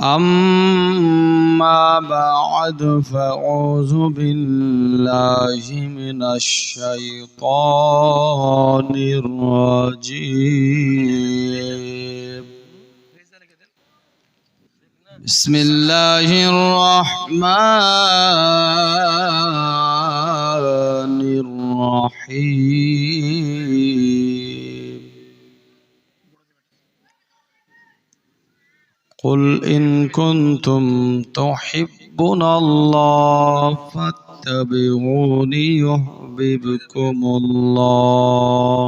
أما بعد فأعوذ بالله من الشيطان الرجيم. بسم الله الرحمن الرحيم. قل إن كنتم تحبون الله فاتبعوني يحببكم الله.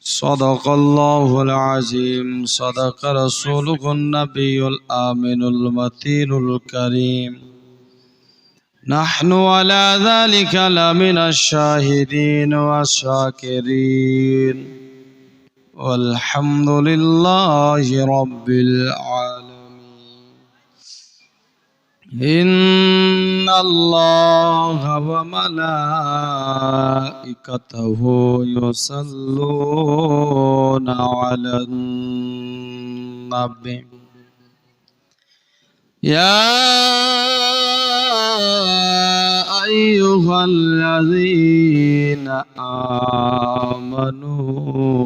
صدق الله العظيم. صدق رسوله النبي الآمن المتين الكريم. نحن على ذلك لمن الشاهدين والشاكرين والحمد لله رب العالمين. إن الله وملائكته يصلون على النبي يا أيها الذين آمنوا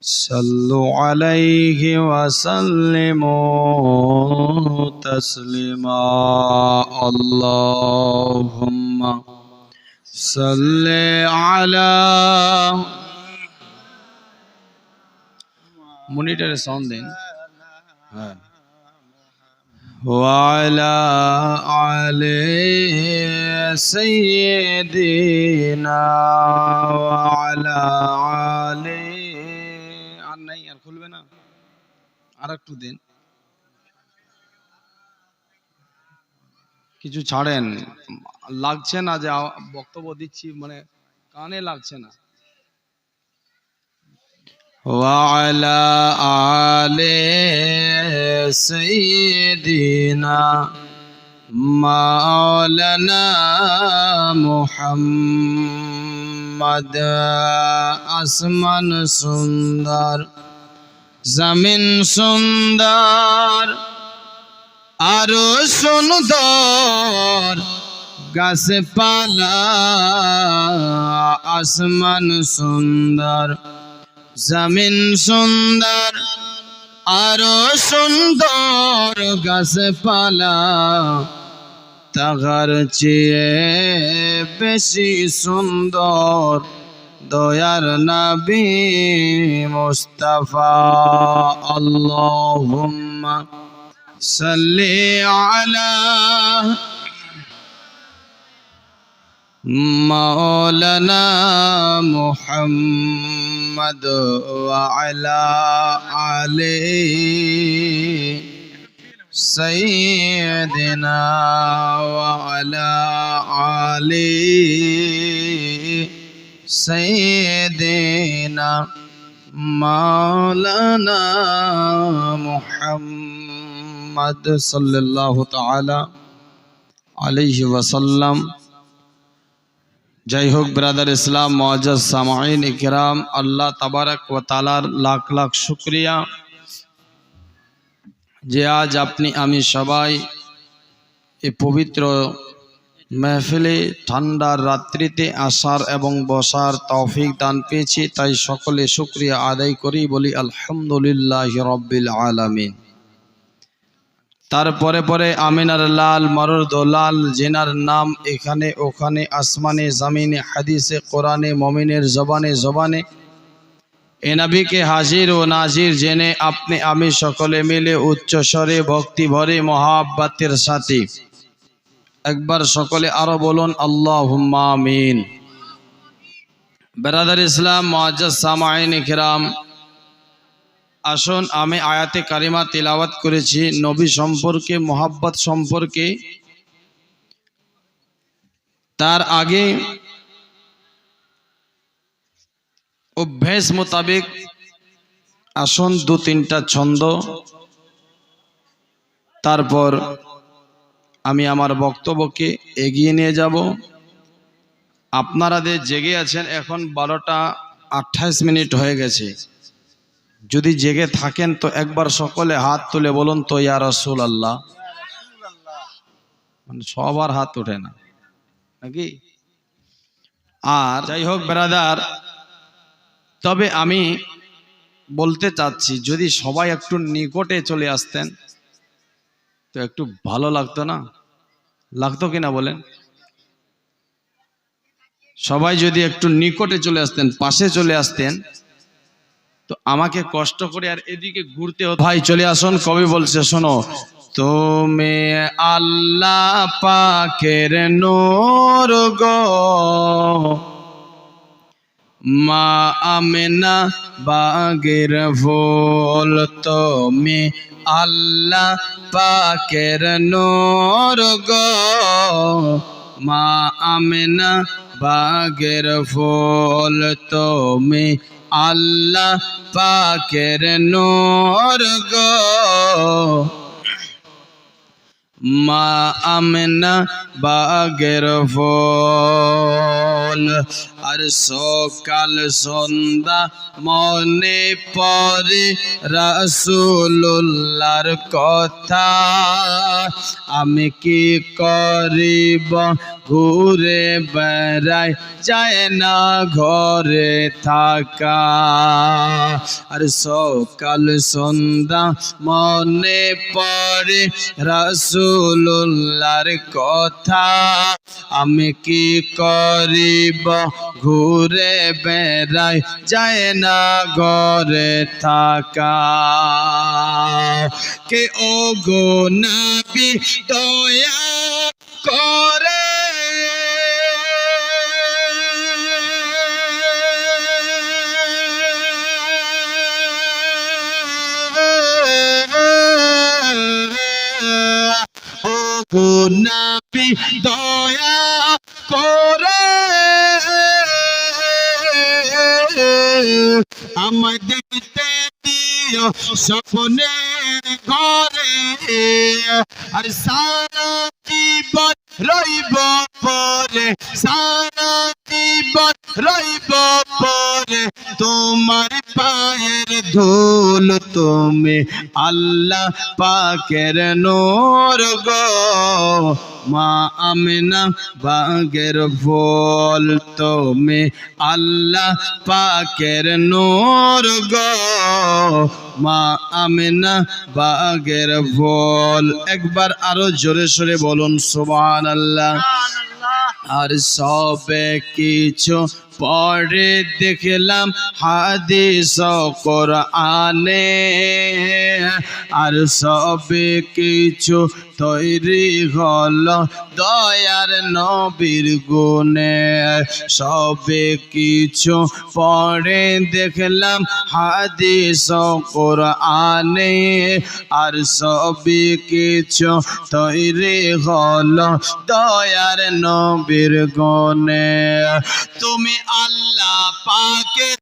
صلوا عليه وسلموا تسليما. اللهم صل على মনিটরে sound দেন وعلى آل سيدنا وعلى آل খুলবে না আর একটু দিন কিছু ছাড়েন লাগছে না যে বক্তব্য দিচ্ছি মানে কানে লাগছে না وعلى آل سيدنا مولانا محمد আসমান সুন্দর জমিন সুন্দর আরো সুন্দর গাছপালা আসমান সুন্দর জমিন সুন্দর আরো সুন্দর গাছপালা তাহার চেয়ে বেশি সুন্দর দয়ার নবী মুস্তাফা। আল্লাহুম্মা সাল্লি আলা মাওলানা মুহাম্মদ ওয়া আলা আলি সাইয়্যিদিনা ওয়া আলা আলি سيدنا مولانا محمد صلى الله تعالى عليه وسلم. जय होक ब्रदर इस्लाम मुअज्जज सामाईन इकराम, अल्लाह तबारक व ताआलार लाख लाख शुक्रिया जे आज अपनी आमी सबाई ए पवित्र महफिले ঠান্ডার রাত্রিতে আসার এবং বসার তৌফিক দান পেয়েছি, তাই সকলে শুকরিয়া আদায় করি, বলি আলহামদুলিল্লাহি রাব্বিল আলামিন। তারপরে পরে আমিনার লাল মরদ লাল জেনার নাম এখানে ওখানে আসমানে জমিনে হাদিসে কোরআনে মুমিনের জবানে জবানে এ নবীকে হাজির ও নাজির জেনে আপনি আমি সকলে মিলে উচ্চ স্বরে ভক্তি ভরে মহাব্বতের সাথে একবার সকলে আরো বলুন আল্লাহুম্মা আমিন। ব্রাদার ইসলাম মুআজ্জাজ সামাঈন ইকরাম, আসুন আমি আয়াতে কারিমা তিলাওয়াত করেছি নবী সম্পর্কে, মোহাব্বত সম্পর্কে। তার আগে অভ্যাস মোতাবেক আসুন দু তিনটা ছন্দ, তারপর আমি আমার বক্তব্যকে এগিয়ে নিয়ে যাব। আপনারা যে জেগে আছেন, এখন 12টা 28 মিনিট হয়ে গেছে। যদি জেগে থাকেন তো একবার সকলে হাত তুলে বলুন তো ইয়া রাসূলুল্লাহ। মানে সবার হাত ওঠে না নাকি? আর যাই হোক ব্রাদার, তবে আমি বলতে চাচ্ছি যদি সবাই একটু নিকটে চলে আসতেন তো একটু ভালো লাগতো না? লাগতো কিনা বলেন? সবাই যদি একটু নিকটে চলে আসতেন, পাশে চলে আসতেন, তো আমাকে কষ্ট করে আর এদিকে ঘুরতে হতো। ভাই চলে আসুন, কবি বলছে শোনো, তুমি আল্লাহ পাকের নূর গো, মা আমেনা বাগের ফুল, তুমি আল্লাহ পাকের নূর গো, মা আমেনা বাগের ফুল, তুমি আল্লাহ পাকের নূর গো, মা আমেনা বাগের ফুল। আর সকাল সন্ধ্যা মনে পড়ে রাসূলুল্লাহর কথা, আমি কি করিব ঘুরে বেড়াই, যায় না ঘরে থাকা। আর সকাল সন্ধ্যা মনে পড়ে রাসূলুল্লাহর কথা, আমি কি করিব ঘুরে বেড়াই, যায় না ঘরে থাকা। কে ও গো নবী দয়া করে, ও নবী দয়া করে আমায় দেখতে দিও স্বপ্নে ঘরে, আর সারা জীবন রইব পরে, সারা জীবন রইব পরে তোমার পায়ের ধুল, তুমি আল্লাহ পাকের নূর গো, মা আমেনা বাগের ফুল, তুমি আল্লাহ পাকের নূর গো, মা আমেনা বাগের ফুল। একবার আরো জোরে সোরে বলুন সুবহানাল্লাহ। আর সবে কিছু পরে দেখলাম হাদিস কোরআনে, আর সবে কিছু তৈরি হলো দয়ার নবীর গুণে, সবে কিছু পরে দেখলাম হাদিস কোরআনে, আর সবে কিছু তৈরি হলো দয়ার নবীর গুণে। তুমি আল্লাহ পাকের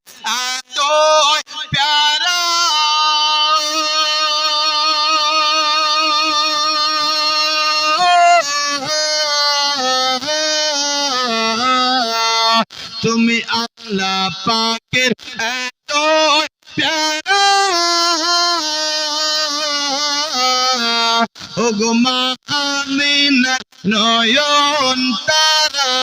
এতই প্যারা, তুমি আল্লাহ পাকের এতই প্যারা, ও গো মা আমিনার নয়ন তারা,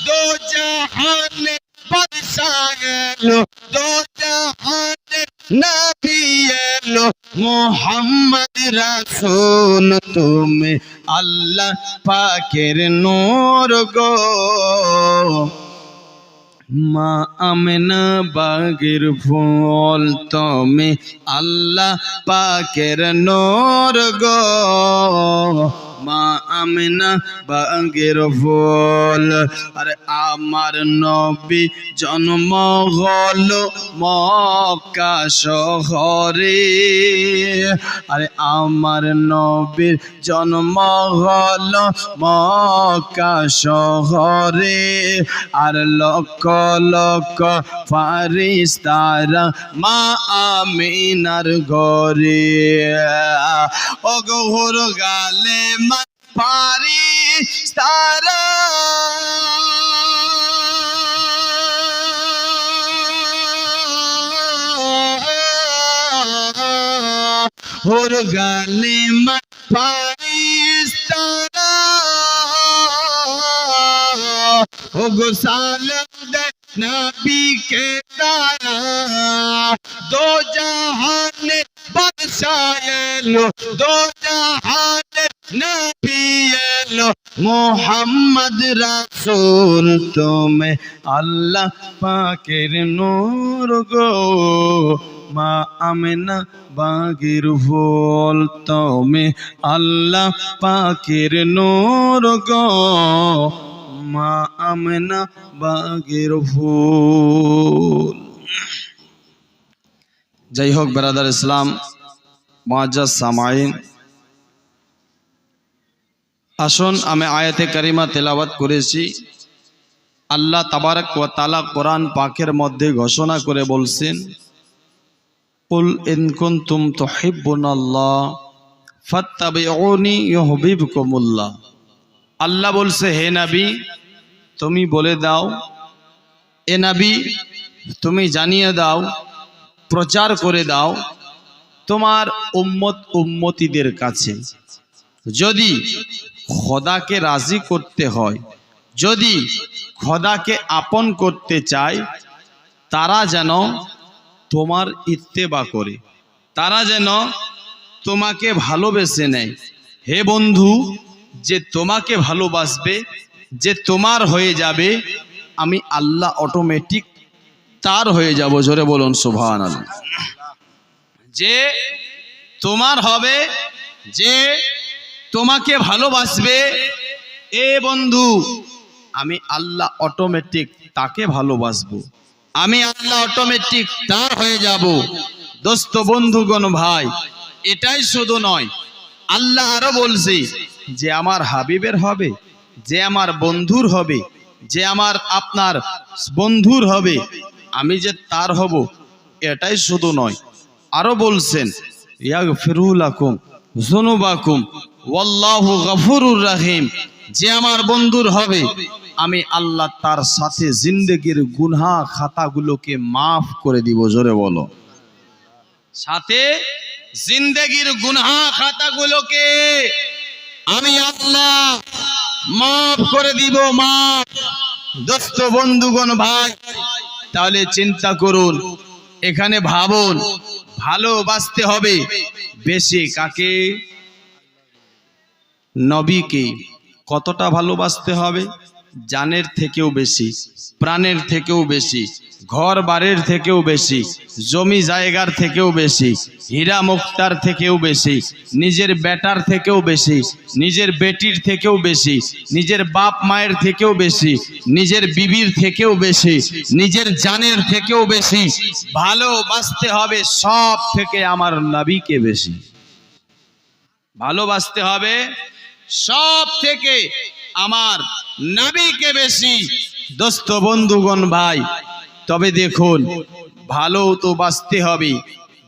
দো জাহানে বাদশাহ এলো, দো জাহানে নবী এলো, মুহাম্মদ রাসূল, তুমি আল্লাহ পাকের নূর গো, মা আমেনা বাগের ফুল, তুমি আল্লাহ পাকের নূর গো, মা আমেনা বাগের ফুল। আরে আমার নবী জন্ম হলো মক্কা শহরে, আরে আমার নবীর জন্ম হলো মক্কা শহরে, আর লক্ষ লক্ষ ফারিস্তারা মা আমিনার ঘরে, ও গহর গালে মা ফারিস্তারা, হোর গালিমাত ফারিস্তারা ও গো সালাম দে নবী কে তারা দো জাহানে বাদশাহ এলো দো জাহানে নবী এলো মোহাম্মদ রাসূল তুমি আল্লাহ পাকের নূর গো মা আমিনা বাগের ফুল তুমি আল্লাহ পাকের নূর গো মা আমিনা বাগের ফুল। যাই হোক ব্রাদার ইসলাম মুআজ্জাজ সামাইন, আসুন আমি আয়াতে কারিমা তেলাওয়াত করেছি। আল্লাহ তাবারক ওয়া তাআলা কোরআন পাকের মধ্যে ঘোষণা করে বলছেন, কুল ইন কুনতুম তুহিব্বুনাল্লাহ ফাত্তাবিউনি ইউহিব্বুকুমুল্লাহ। আল্লাহ বলছে, হে নবী তুমি বলে দাও, এ নবী তুমি জানিয়ে দাও, প্রচার করে দাও তোমার উম্মত উম্মতিদের কাছে, যদি খোদাকে রাজি করতে হয়, যদি খোদাকে আপন করতে চায়, তারা যেন তোমার ইত্তেবা করে, তারা যেন তোমাকে ভালোবেসে নেয়। হে বন্ধু, যে তোমাকে ভালোবাসবে, যে তোমার হয়ে যাবে, আমি আল্লাহ অটোমেটিক তার হয়ে যাব। জোরে বলুন সুবহানাল্লাহ। যে তোমার হবে, যে তোমাকে ভালোবাসবে, এ বন্ধু আমি আল্লাহ অটোমেটিক তাকে ভালোবাসবো, আমি আল্লাহ অটোমেটিক তার হয়ে যাব। দোস্ত বন্ধুগণ ভাই, এটাই শুধু নয়, আল্লাহ আরো বলছে যে আমার হাবিবের হবে, যে আমার বন্ধুর হবে, যে আমার আপনার বন্ধুর হবে, আমি যে তার হব, এটাই শুধু নয়, আরো বলছেন ইয়াগফিরু লাকুম যুনুবাকুম ওয়াল্লাহু গফুরুর রহিম। যে আমার বন্ধুর হবে, আমি আল্লাহ তার সাথে জিন্দেগির গুনাহ খাতাগুলোকে মাফ করে দিব। জোরে বলো, সাথে জিন্দেগির গুনাহ খাতাগুলোকে আমি আল্লাহ মাফ করে দিব, মাফ। দোস্ত বন্ধুগণ ভাই, তাহলে চিন্তা করুন, এখানে ভাবুন, ভালোবাসতে হবে বেশি কাকে? নবীকে। কতটা ভালোবাসতে হবে? জানের থেকেও বেশি, প্রাণের থেকেও বেশি, ঘর বাড়ির থেকেও বেশি, জমি জায়গার থেকেও বেশি, হীরা মুক্তার থেকেও বেশি, নিজের বেটার থেকেও বেশি, নিজের বেটির থেকেও বেশি, নিজের বাপ মায়ের থেকেও বেশি, নিজের বিবির থেকেও বেশি, নিজের জানের থেকেও বেশি ভালোবাসতে হবে সব থেকে আমার নবীকে বেশি ভালোবাসতে হবে, সব থেকে আমার নবীকে বেশি। দোস্ত বন্ধুগণ ভাই, তবে দেখুন, ভালো তো বাসতে হবে।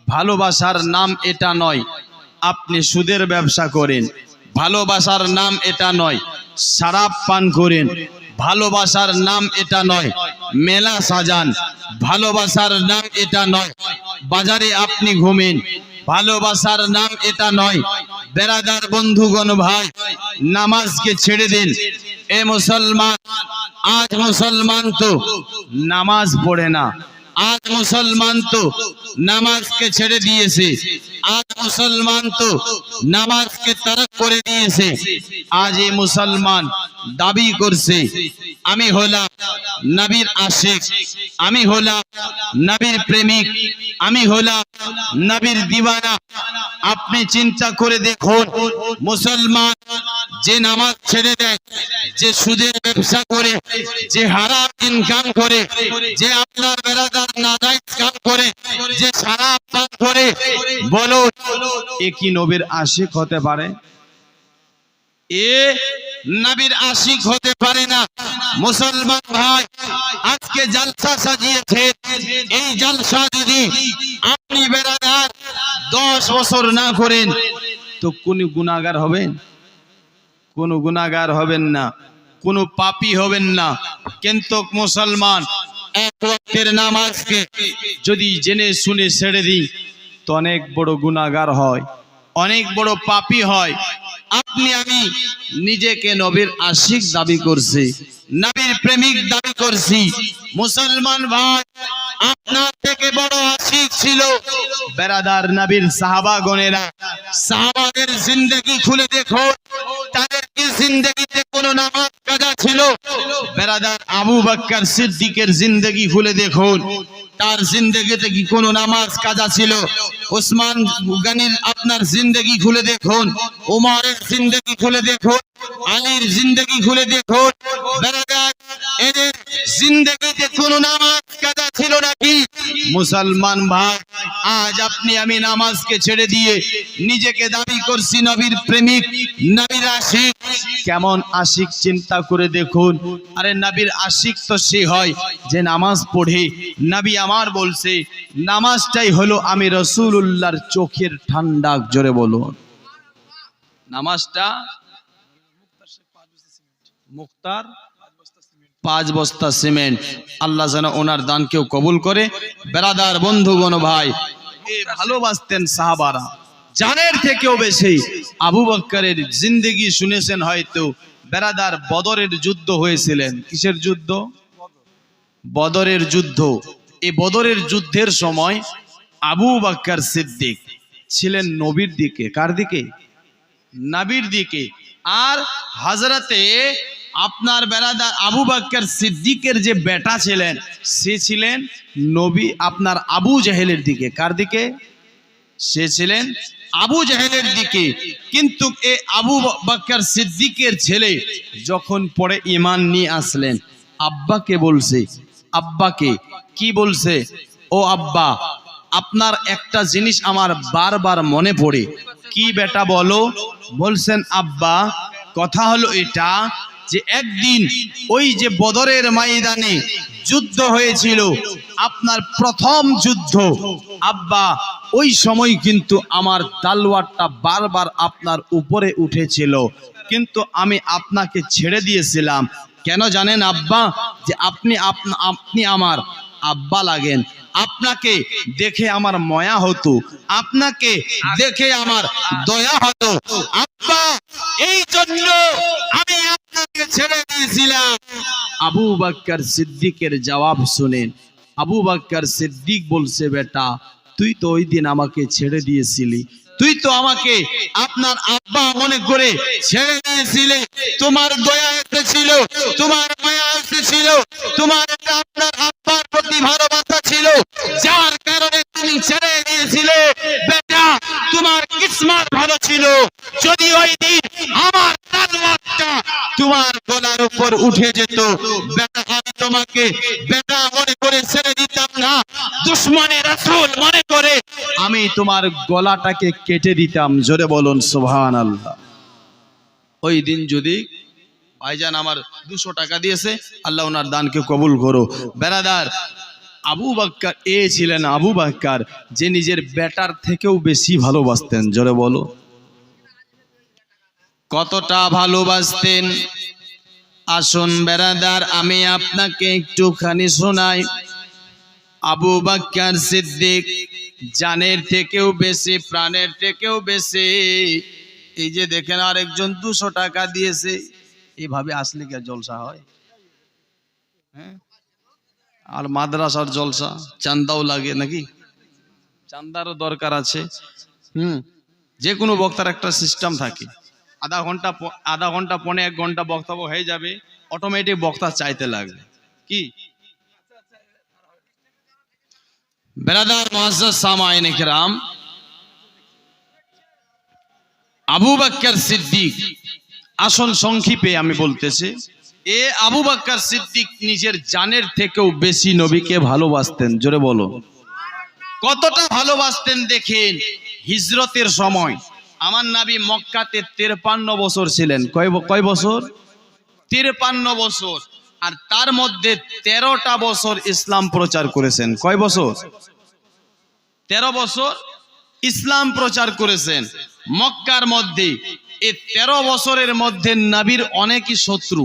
ভালোবাসার নাম এটা নয় আপনি সুদের ব্যবসা করেন, ভালোবাসার নাম এটা নয় শরাব পান করেন, ভালোবাসার নাম এটা নয় মেলা সাজান, ভালোবাসার নাম এটা নয় বাজারে আপনি ঘুমেন, ভালোবাসার নাম এটা নয়। বেরাদার বন্ধুগণ ভাই, নামাজকে ছেড়ে দিন। এ মুসলমান, আজ মুসলমান তো নামাজ পড়ে না, আজ মুসলমান তো নামাজকে ছেড়ে দিয়েছে, আজ মুসলমান তো নামাজকে তরক করে দিয়েছে। আজ এই মুসলমান দাবি করছে আমি হলাম নবীর আশিক, আমি হলাম নবীর প্রেমিক, আমি হলাম নবীর দিওয়ানা। আপনি চিন্তা করে দেখুন, মুসলমান যে নামাজ ছেড়ে দেয়, যে সুদের ব্যবসা করে, যে হারাম ইনকাম করে, যে আপনার বেরাদার নাজায়েজ কাম করে, যে শরাব পান করে, বলো এ কি নবীর আশিক হতে পারে? এ নবীর আশিক হতে পারে না। মুসলমান ভাই, আজকে জলসা সাজিয়েছে, এই জলসা যদি আপনি বেরাদার 10 বছর না করেন তো কোন গুনাহগার হবেন? কোন গুনাহগার হবেন না, কোন পাপী হবেন না। কিন্তু মুসলমান এক ওয়াক্তের নামাজকে যদি জেনে শুনে ছেড়ে দিই তো অনেক বড় গুনাহগার হয়। অনেক বড় পাপী হয়। আপনি আমি নিজেকে নবীর আশিক দাবি করছি, নবীর প্রেমিক দাবি করছি। মুসলমান ভাই, আপনার থেকে বড় আশিক ছিল বেরাদার নবীর সাহাবাগণেরা। সাহাবাদের জিন্দেগি খুলে দেখো, তাদের কি জিন্দেগিতে কোনো নামাজ কাজা ছিল? বেরাদার আবু বকর সিদ্দিকের জিন্দেগি খুলে দেখুন, তার জিন্দেগিতে কি কোনো নামাজ কাজা ছিল? ওসমান গনির আপনার জিন্দেগি খুলে দেখুন, ওমরের জিন্দেগি খুলে দেখুন, আলীর জিন্দেগি খুলে দেখুন। বেরাদার এদের জিন্দেগিতে কোনো নামাজ কাজা ছিল নাকি? মুসলমান ভাই, আজ আপনি আমি নামাজকে ছেড়ে দিয়ে নিজেকে দাবি করছি নবীর প্রেমিক, নবীর আশিক। কেমন আশিক চিন্তা করে দেখুন। আরে নবীর আশিক তো সে হয় যে নামাজ পড়ে। নবী আমার বলছে নামাজটাই হলো আমি রাসূলুল্লাহর চোখের ঠান্ডা। জোরে বলুন, নামাজটা মুক্তার 5 বস্তা সিমেন্ট। আল্লাহ যেন ওনার দানকেও কবুল করে। বেরাদার বন্ধুগণ ভাই, এ ভালোবাসতেন সাহাবারা জানের থেকেও বেশি। আবু বকরের জিন্দেগি শুনেছেন হয়তো। বেরাদার বদরের যুদ্ধ হয়েছিলেন। কিসের যুদ্ধ? বদরের যুদ্ধ। এই বদরের যুদ্ধের সময় আবু বকর সিদ্দিক ছিলেন নবীর দিকে। কার দিকে? নবীর দিকে। আর হযরতে আপনার বেরাদার আবু বকর সিদ্দিকের যে বেটা ছিলেন সে ছিলেন নবী আপনার আবু জাহেলের দিকে। কার দিকে? সে ছিলেন আবু জাহেলের দিকে। কিন্তু এই আবু বকর সিদ্দিকের ছেলে যখন পরে ঈমান নিয়ে আসলেন, আব্বাকে বলছে, আব্বাকে কি বলছে? ও আব্বা, আপনার একটা জিনিস আমার বারবার মনে পড়ে। কি বেটা বলো? বলছেন আব্বা, কথা হলো এটা যে একদিন ওই যে বদরের ময়দানে যুদ্ধ হয়েছিল, আপনার প্রথম যুদ্ধ, আব্বা ওই সময় কিন্তু আমার তলোয়ারটা বারবার আপনার উপরে উঠেছিল, কিন্তু আমি আপনাকে ছেড়ে দিয়েছিলাম। কেন জানেন আব্বা? যে আপনি আমার আব্বা লাগেন। আপনাকে দেখে আমার মায়া হতো, আপনাকে দেখে আমার দয়া হতো আব্বা, এই জন্য আমি আপনাকে ছেড়ে দিয়েছিলাম। আবু বকর সিদ্দিকের জবাব শুনেন, আবু বকর সিদ্দিক বলছে, বেটা তুই তো ওই দিন আমাকে ছেড়ে দিয়েছিলি, তুই তো আমাকে আপনার আব্বা মনে করে ছেড়ে দিয়েছিলে। তোমার দয়া এসেছিল, তোমার মায়া এসেছিল, তোমার আপনার আব্বার প্রতি ভালোবাসা ছিল, যার কারণে তুমি ছেড়ে দিয়েছিলে। বেটা তোমার কিসমত ভালো ছিল, যদি ওই দিন আমার তলোয়ারটা তোমার গলার উপর উঠে যেত, বেটা আমি তোমাকে বেটা মনে করে ছেড়ে দিতাম না, দুশমনে রাসূল মনে করে আমি তোমার গলাটাকে কেটে দিতাম। জোরে বলুন সুবহানাল্লাহ। ওই দিন যদি ভাইজান আমার 200 টাকা দিয়েছে, আল্লাহ ওনার দানকে কবুল করো। বেরাদার আবু বকর এ ছিলেন আবু বকর যে নিজের বেটার থেকেও বেশি ভালোবাসতেন। জোরে বলো, কতটা ভালোবাসতেন? আসুন বেরাদার আমি আপনাকে একটুখানি শোনাই। আবু বকর সিদ্দিক জানের থেকেও বেশি, প্রাণের থেকেও বেশি। এই যে দেখেন আরেকজন 200 টাকা দিয়েছে, এইভাবে আসলে কি জলসা হয়? হ্যাঁ, আর মাদ্রাসার জলসা চান্দাও লাগে নাকি? চান্দারও দরকার আছে। যে কোনো বক্তার একটা সিস্টেম থাকে। আধা ঘন্টা পৌনে 1 ঘন্টা বক্তব্য হয়ে যাবে, অটোমেটিক বক্তা চাইতে লাগবে। কি বেরাদার মুআজ্জাজ সামাঈন কিরাম, আবু বকর সিদ্দিক, আসল সংক্ষেপে আমি বলতেছি, এ আবু বকর সিদ্দিক নিজের জানের থেকেও বেশি নবীকে ভালোবাসতেন। জোরে বলো, কতটা ভালোবাসতেন দেখেন। হিজরতের সময় আমার নবী মক্কাতে 53 বছর ছিলেন। কয় বছর? 53 বছর। আর তার মধ্যে 13টা বছর ইসলাম প্রচার করেছেন। কয় বছর? 13 বছর ইসলাম প্রচার করেছেন মক্কার মধ্যে। এই 13 বছরের মধ্যে নবীর অনেকই শত্রু,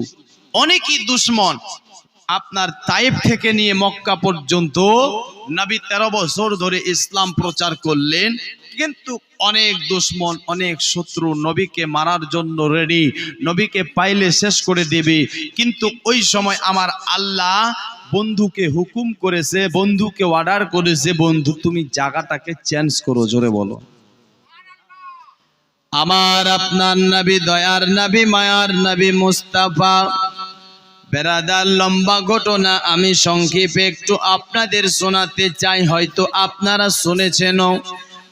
অনেকই দুশমন। আপনার তাইফ থেকে নিয়ে মক্কা পর্যন্ত নবী 13 বছর ধরে ইসলাম প্রচার করলেন, কিন্তু অনেক দুশমন, অনেক শত্রু নবীকে মারার জন্য রেডি, নবীকে পাইলে শেষ করে দেবে। কিন্তু ওই সময় আমার আল্লাহ বন্ধুকে হুকুম করেছে, বন্ধুকে অর্ডার করেছে, বন্ধু তুমি জায়গাটাকে চেঞ্জ করো। জোরে বলো। আমার আপনার নবী, দয়ার নবী, মায়ার নবী মুস্তাফা। বেরাদার, লম্বা ঘটনা আমি সংক্ষেপে একটু আপনাদের শোনাতে চাই, হয়তো আপনারা শুনেছেন।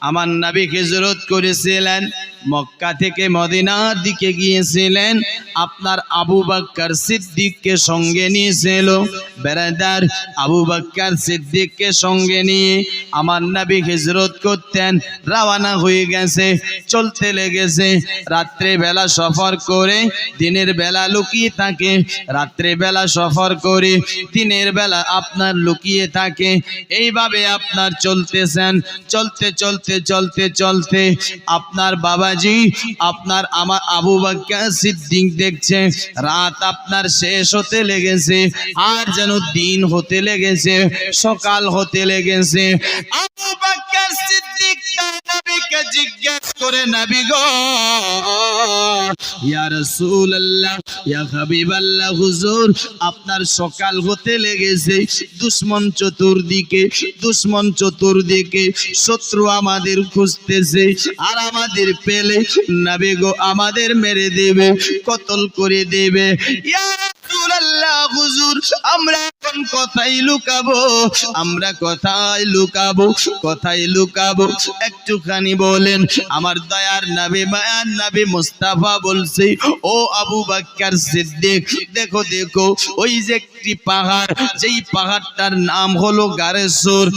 আমার নবী হিজরত করেছিলেন, মক্কা থেকে মদিনার দিকে গিয়েছিলেন, আপনার আবু বকর সিদ্দিককে সঙ্গে নিয়েছিল। বেরাদার, আবু বকর সিদ্দিককে সঙ্গে নিয়ে আমার নবী হিজরত করতেন, রওনা হয়ে গেছে, চলতে লেগেছে। রাত্রে বেলা সফর করে দিনের বেলা লুকিয়ে থাকে, রাত্রে বেলা সফর করে দিনের বেলা আপনার লুকিয়ে থাকে। এইভাবে আপনার চলতেছেন, চলতে চলতে চলতে চলতে আপনার বাবাজি, আপনার আমার আবু বকর সিদ্দিক দেখছে রাত আপনার শেষ হতে লেগেছে, আর যেন দিন হতে লেগেছে, সকাল হতে লেগেছে। আবু বকর সিদ্দিক নবীকে জিজ্ঞেস করে, নবী গো, ইয়া রাসূলুল্লাহ, ইয়া হাবিবাল্লাহ, হুজুর আপনার সকাল হতে লেগেছে, দুশমন চতুর্দিকে, দুশমন চতুর্দিকে, শত্রু আমাদের খুঁজতেছে, আর আমাদের পেলে নবী গো আমাদের মেরে দেবে, কতল করে দেবে। ইয়া রাসূলুল্লাহ, হুজুর আমরা এখন কোথায় লুকাবো, আমরা কোথায় লুকাবো, কোথায় লুকাবো, একটুখানি বলেন। আমার দয়ার নবী, মায়ার নবী মুস্তাফা বলছে, ও আবু বকর সিদ্দিক, দেখো দেখো ওই যে একটি পাহাড়, যেই পাহাড়টার নাম হলো গারে সূর।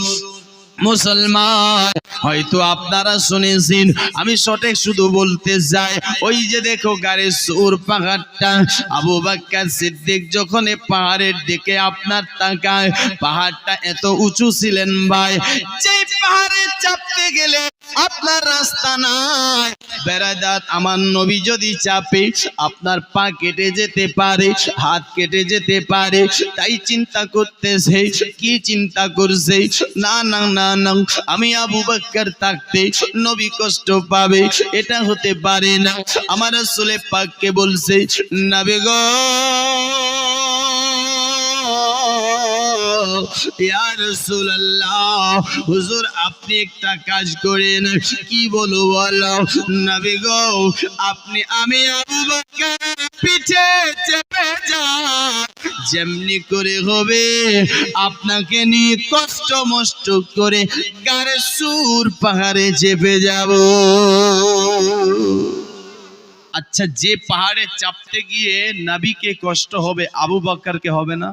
মুসলমান, হয়তো আপনারা শুনেছেন, আমি সঠিক শুধু বলতে যাই, ওই যে দেখো গারে সূর পাহাড়টা। আবু বকর সিদ্দিক যখন এই পাহাড়ের দিকে আপনার তাকায়, পাহাড়টা এত উঁচু ছিলেন ভাই, যে পাহাড়ে চাপতে গেলে আপনার রাস্তা নাই। বেরাদাত, আমার নবী যদি চাপে আপনার পা কেটে যেতে পারে, হাত কেটে যেতে পারে। তাই চিন্তা করতেছে, কি চিন্তা করছে, না না না না, আমি আবু বকর থাকতে নবী কষ্ট পাবে, এটা হতে পারে না। আমার রাসূল পাককে বলছে, নবী গো, ইয়া রাসূলুল্লাহ, হুজুর আপনি একটা কাজ করেন। কি বলো বলো। নবী গো, আপনি আমি আবু বকর পিঠে চেপে যান, যেমনি করে হবে আপনাকে নিয়ে কষ্ট মষ্ট করে গারে সূর পাহাড়ে চেপে যাব। আচ্ছা, যে পাহাড়ে চাপতে গিয়ে নবীকে কষ্ট হবে, আবু বকরকে হবে না?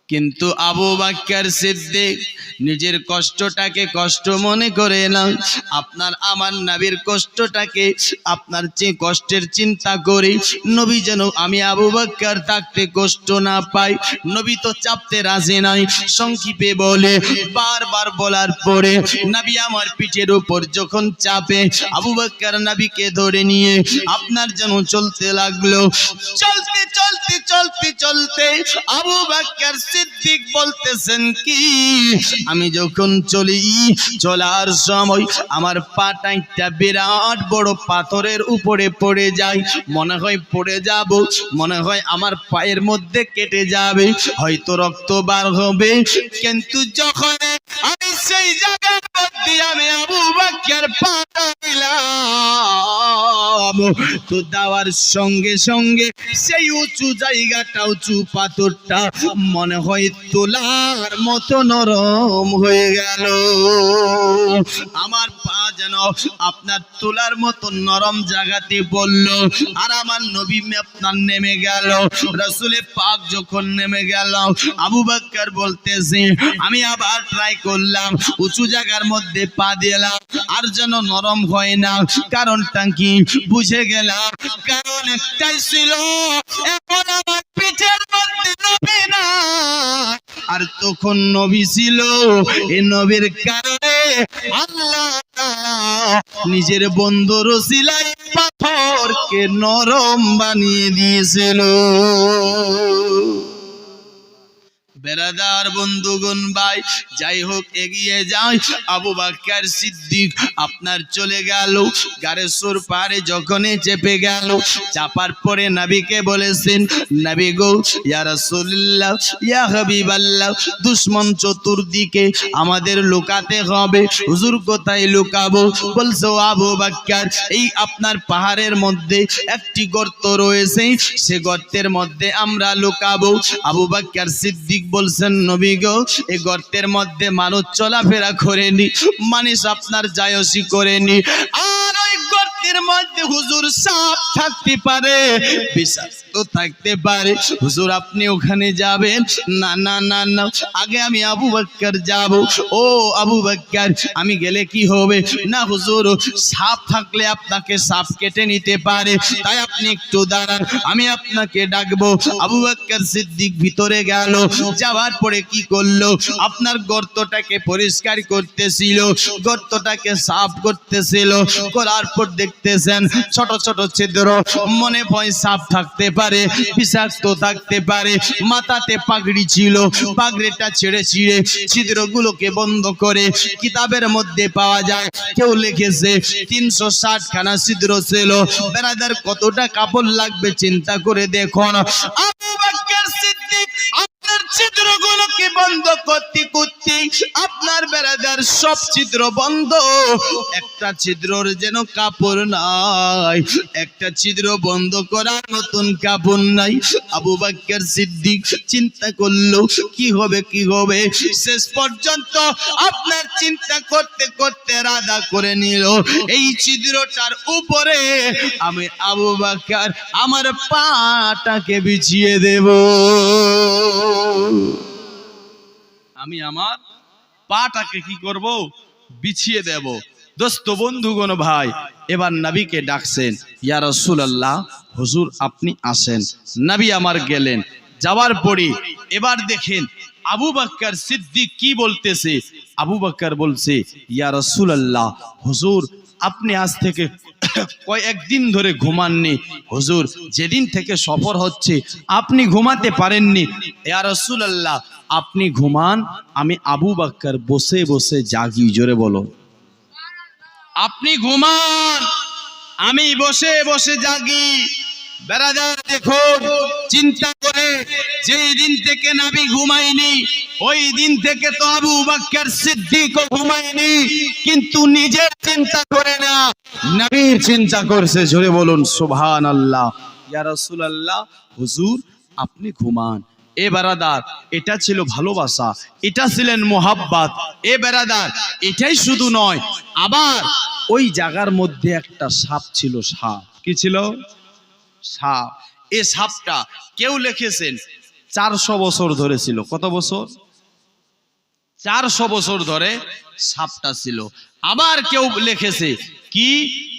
কিন্তু আবু বকর সিদ্দিক নিজের কষ্টটাকে কষ্ট মনে করে না, আপনার আমার নবীর কষ্টটাকে আপনার চেয়ে কষ্টের চিন্তা করে, নবী যেন আমি আবু বকর থাকতে কষ্ট না পাই। নবী তো চাপতে রাজি নাই। সংক্ষেপে বলে, বারবার বলার পরে নবী আমার পিঠের উপর যখন চাপে, আবু বকর নবীকে ধরে নিয়ে আপনার যেন চলতে লাগলো। চলতে চলতে চলতে চলতে আবু বকর সিদ্দিক বলতেছেন কি, আমি যখন চলি, চলার সময় আমার পাটা একটা বিরাট বড় পাথরের উপরে পড়ে যায়, মনে হয় পড়ে যাব, মনে হয় আমার পায়ের মধ্যে কেটে যাবে, হয়তো রক্ত বার হবে। কিন্তু যখন আমি সেই জায়গার মধ্যে আমি আবু বকর পা দিলাম, তো দেওয়ার সঙ্গে সঙ্গে সেই উঁচু জায়গাটা, উঁচু পাথরটা মনে হয় তোলার মতো নরম হয়ে গেল। আমার পা যেন আপনার তোলার মতো নরম জায়গাতে বলল, আর আমার নবী আপনার নেমে গেল। রাসূলে পাক যখন নেমে গেল, আবু বকর বলতেছে, আমি আবার ট্রাই করলাম, উঁচু জায়গার মধ্যে পা দিলাম, আর যেন নরম হয় না। কারণটা কি বুঝে গেলাম, কারণ একটাই ছিল, এখন আমার পিঠের মধ্যে নবী না, আর তখন নবী ছিল। এই নবীর কারণে আল্লাহ নিজের বন্ধুর ওসিলায় পাথরকে নরম বানিয়ে দিয়েছিল। বেরাদার বন্ধুগণ ভাই, যাই হোক এগিয়ে যায়। আবু বকর সিদ্দিক আপনার চলে গেল, গারে সুর পারে যখনই চেপে গেল, চাপার পরে নবীকে বলেছেন, নবী গো, ইয়া রাসূলুল্লাহ, ইয়া হাবিবাল্লাহ, দুশমন চতুর্দিকে, আমাদের লুকাতে হবে। হুজুর কোথায় লুকাবো? বলছো আবু বকর, এই আপনার পাহাড়ের মধ্যে একটি গর্ত রয়েছে, সে গর্তের মধ্যে আমরা লুকাবো। আবু বকর সিদ্দিক বলছেন, নবী গো, এই গর্তের মধ্যে মানুষ চলাফেরা করেনি, মানুষ আপনার জায়সি করেনি, আর ওই গর্তের মধ্যে হুজুর সাপ থাকতে পারে, বিষাক্ত থাকতে পারে। হুজুর আপনি ওখানে যাবেন? না না না না, আগে আমি আবু বকর যাব। ও আবু বকর, আমি গেলে কি হবে? না হুজুর, সাপ থাকলে আপনাকে সাপ কেটে নিতে পারে, তাই আপনি একটু দাঁড়ান, আমি আপনাকে ডাকবো। আবু বকর সিদ্দিক ভিতরে গেল, যাওয়ার পরে কি করলো? আপনার গর্তটাকে পরিষ্কার করতেছিল, গর্তটাকে সাফ করতেছিল, করার পর দেখতেছেন ছোট ছোট ছিদ্র, মনে হয় সাপ থাকতে পারে, বিষাক্ত থাকতে পারে। মাথাতে পাগড়ি ছিল, পাগড়িটা ছেড়ে ছিঁড়ে ছিদ্রগুলোকে বন্ধ করে কিতাবের মধ্যে পাওয়া যায়, কেউ লিখেছে 360 খানা ছিদ্র ছিল। বেরাদার কতটা কাপড় লাগবে চিন্তা করে দেখুন। আবু বকর সিদ্দিক আপনার ছিদ্রগুলোকে বন্ধ করতে করতে আপনার বেরাদার সব ছিদ্র বন্ধ, একটা ছিদ্রর যেন কাপড় নাই, একটা ছিদ্র বন্ধ করার নতুন কাপড় নাই। আবু বকর সিদ্দিক চিন্তা করলো কি হবে কি হবে, শেষ পর্যন্ত আপনার চিন্তা করতে করতে রাদা করে নিল, এই ছিদ্রটার উপরে আমি আবু বকর আমার পাটাকে বিছিয়ে দেব, আমি আমার পাটাকে কি করব? বিছিয়ে দেব। দোস্ত বন্ধুগণ ভাই, এবার নবীকে ডাকছেন, ইয়া রাসূলুল্লাহ, হুজুর আপনি আসেন। নবী আমার গেলেন, যাওয়ার পরে এবার দেখেন আবু বকর সিদ্দিক কি বলতেছে। আবু বকর বলছে, ইয়া রাসূলুল্লাহ, হুজুর আপনি আজ থেকে কয়েকদিন ধরে ঘুমাননি, হুজুর যেদিন থেকে সফর হচ্ছে আপনি ঘুমাতে পারেননি। ইয়া রাসূলুল্লাহ আপনি ঘুমান, আমি আবু বকর বসে বসে জাগি। জোরে বলো, আপনি ঘুমান, আমি বসে বসে জাগি। বেরাদার দেখুন, চিন্তা করে, যেই দিন থেকে নবী ঘুমায়নি ওই দিন থেকে তো আবু বকর সিদ্দিকও ঘুমায়নি, কিন্তু নিজের চিন্তা করে না, নবীর চিন্তা করছে। জোরে বলুন সুবহানাল্লাহ। ইয়া রাসূলুল্লাহ, হুজুর আপনি ঘুমান। এ বেরাদার, এটা ছিল ভালোবাসা, এটা ছিলেন মোহাব্বত। এ বেরাদার, এটাই শুধু নয়, আবার ওই জায়গার মধ্যে একটা সাপ ছিল। সাপ কি ছিল? সাপ। এই সাপটা কেউ লিখেছেন 400 বছর ধরে ছিল। কত বছর? 400 বছর ধরে সাপটা ছিল। আবার কেউ লিখেছে কি,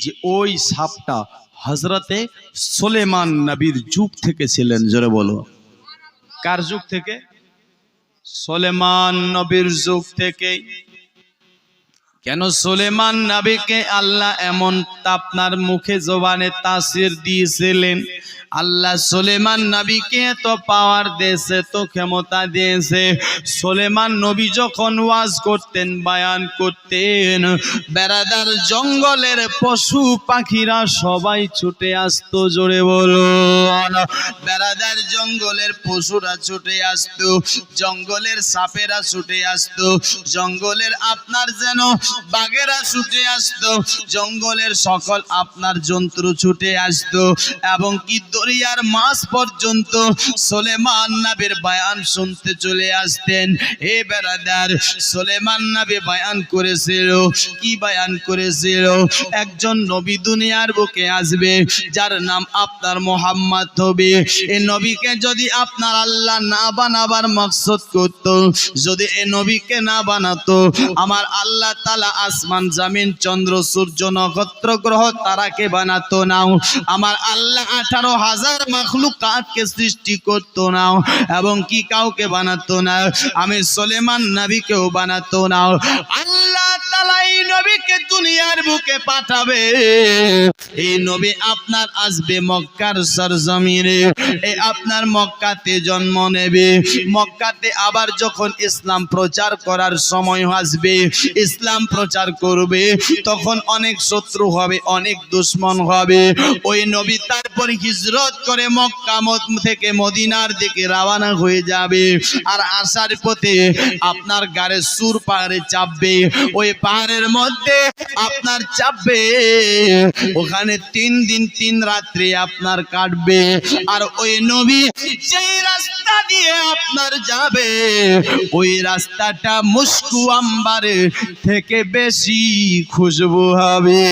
যে ওই সাপটা হযরতে সুলেমান নবীর যুগ থেকে ছিলেন। জোরে বলো, কার যুগ থেকে? সুলেমান নবীর যুগ থেকে। কেন সুলেমান নবীকে আল্লাহ এমন আপনার মুখে জবানে তাসির দিয়েছিলেন? আল্লাহ সুলেমান নবীকে তো পাওয়ার দিয়েছে, তো ক্ষমতা দিয়েছে। সুলেমান নবী যখন ওয়াজ করতেন, বয়ান করতেন, বেরাদার জঙ্গলের পশু পাখিরা সবাই ছুটে আসতো। জোরে বলুন, বেরাদার জঙ্গলের পশুরা ছুটে আসতো, জঙ্গলের সাপেরা ছুটে আসতো, জঙ্গলের আপনার যেন বাঘেরা ছুটে আসতো, জঙ্গলের সকল আপনার জন্তু ছুটে আসতো, এবং কি দরিয়ার মাছ পর্যন্ত সুলেমান নবীর বয়ান শুনতে চলে আসতেন। হে বেরাদার, সুলেমান নবী বয়ান করেছিল। কি বয়ান করেছিল? একজন নবী দুনিয়ার বুকে আসবে, যার নাম আপনার মুহাম্মদ হবে। এই নবীকে যদি আপনার আল্লাহ না বানাবার মাকসদ করত, যদি এই নবীকে না বানাতো, আমার আল্লাহ তাআলা আসমান জমিন চন্দ্র সূর্য নক্ষত্র গ্রহ তারাকে বানাতো না, আমার আল্লাহ 18,000 মাখলুকাতকে সৃষ্টি করতো না, এবং কি কাউকে বানাতো না, আমি সুলেমান নবীকেও বানাতো না। আল্লাহ তাআলা এই নবীকে দুনিয়ার বুকে পাঠাবে। এই নবী আপনার আসবে মক্কার সরজমিনে, এই আপনার মক্কাতে জন্ম নেবে। মক্কাতে আবার যখন ইসলাম প্রচার করার সময় আসবে, ইসলাম প্রচার করবে, তখন অনেক শত্রু হবে, অনেক দুশমন হবে। ওই নবী তারপর হিজরত করে মক্কা থেকে মদিনার দিকে রওনা হয়ে যাবে। আর আসার পথে আপনার গাড়ে সুর পাহাড়ে চাপবে। ওই পাহাড়ের মধ্যে আপনার চাপবে, ওখানে 3 দিন 3 রাত্রি আপনার কাটবে। আর ওই নবী যেই রাস্তা দিয়ে আপনার যাবে, ওই রাস্তাটা মুস্কু আম্বারে থেকে বেশি খুশবু হবে।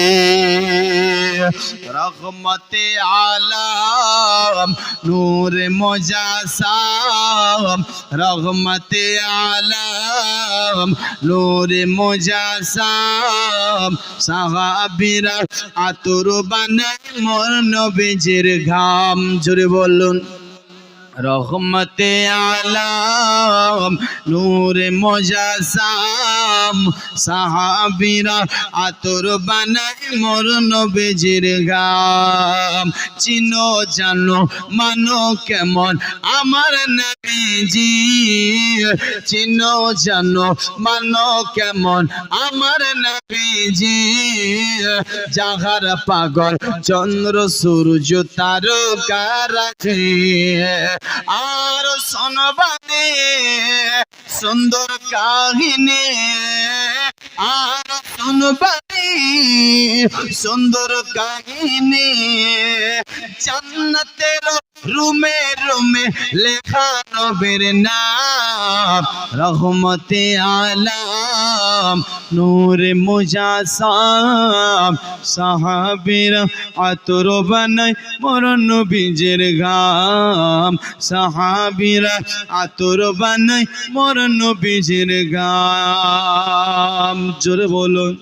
রহমতে আলম নূরে মুজাসসাম, রহমতে আলম নূরে মুজাসসাম, সাহাবীরা আতর বানায় মোর নবীজির ঘাম। জোরে বলুন রহমতে আলম নূরে মুজাসসাম, সাহাবীরা আতর বানায় মোর নবীজির ঘাম। চিনো জানো মানো কেমন আমার নবীজি, চিনো জানো মানো কেমন আমার নবীজি। যাহার পাগল চন্দ্র সূর্য তারকা রাখে, আর শোনবানে সুন্দর কাহিনী, আর শোনবানে সুন্দর কাহিনী। জান্নাতের রুমে রুমে লেখা নবীর নাম, রহমতে আলম নূরে মুজাসসাম, সাহাবীরা আতর বানায় মোর নবীজির ঘাম, সাহাবীরা আতর বানায় মোর নবীজির ঘাম। জোরে বলুন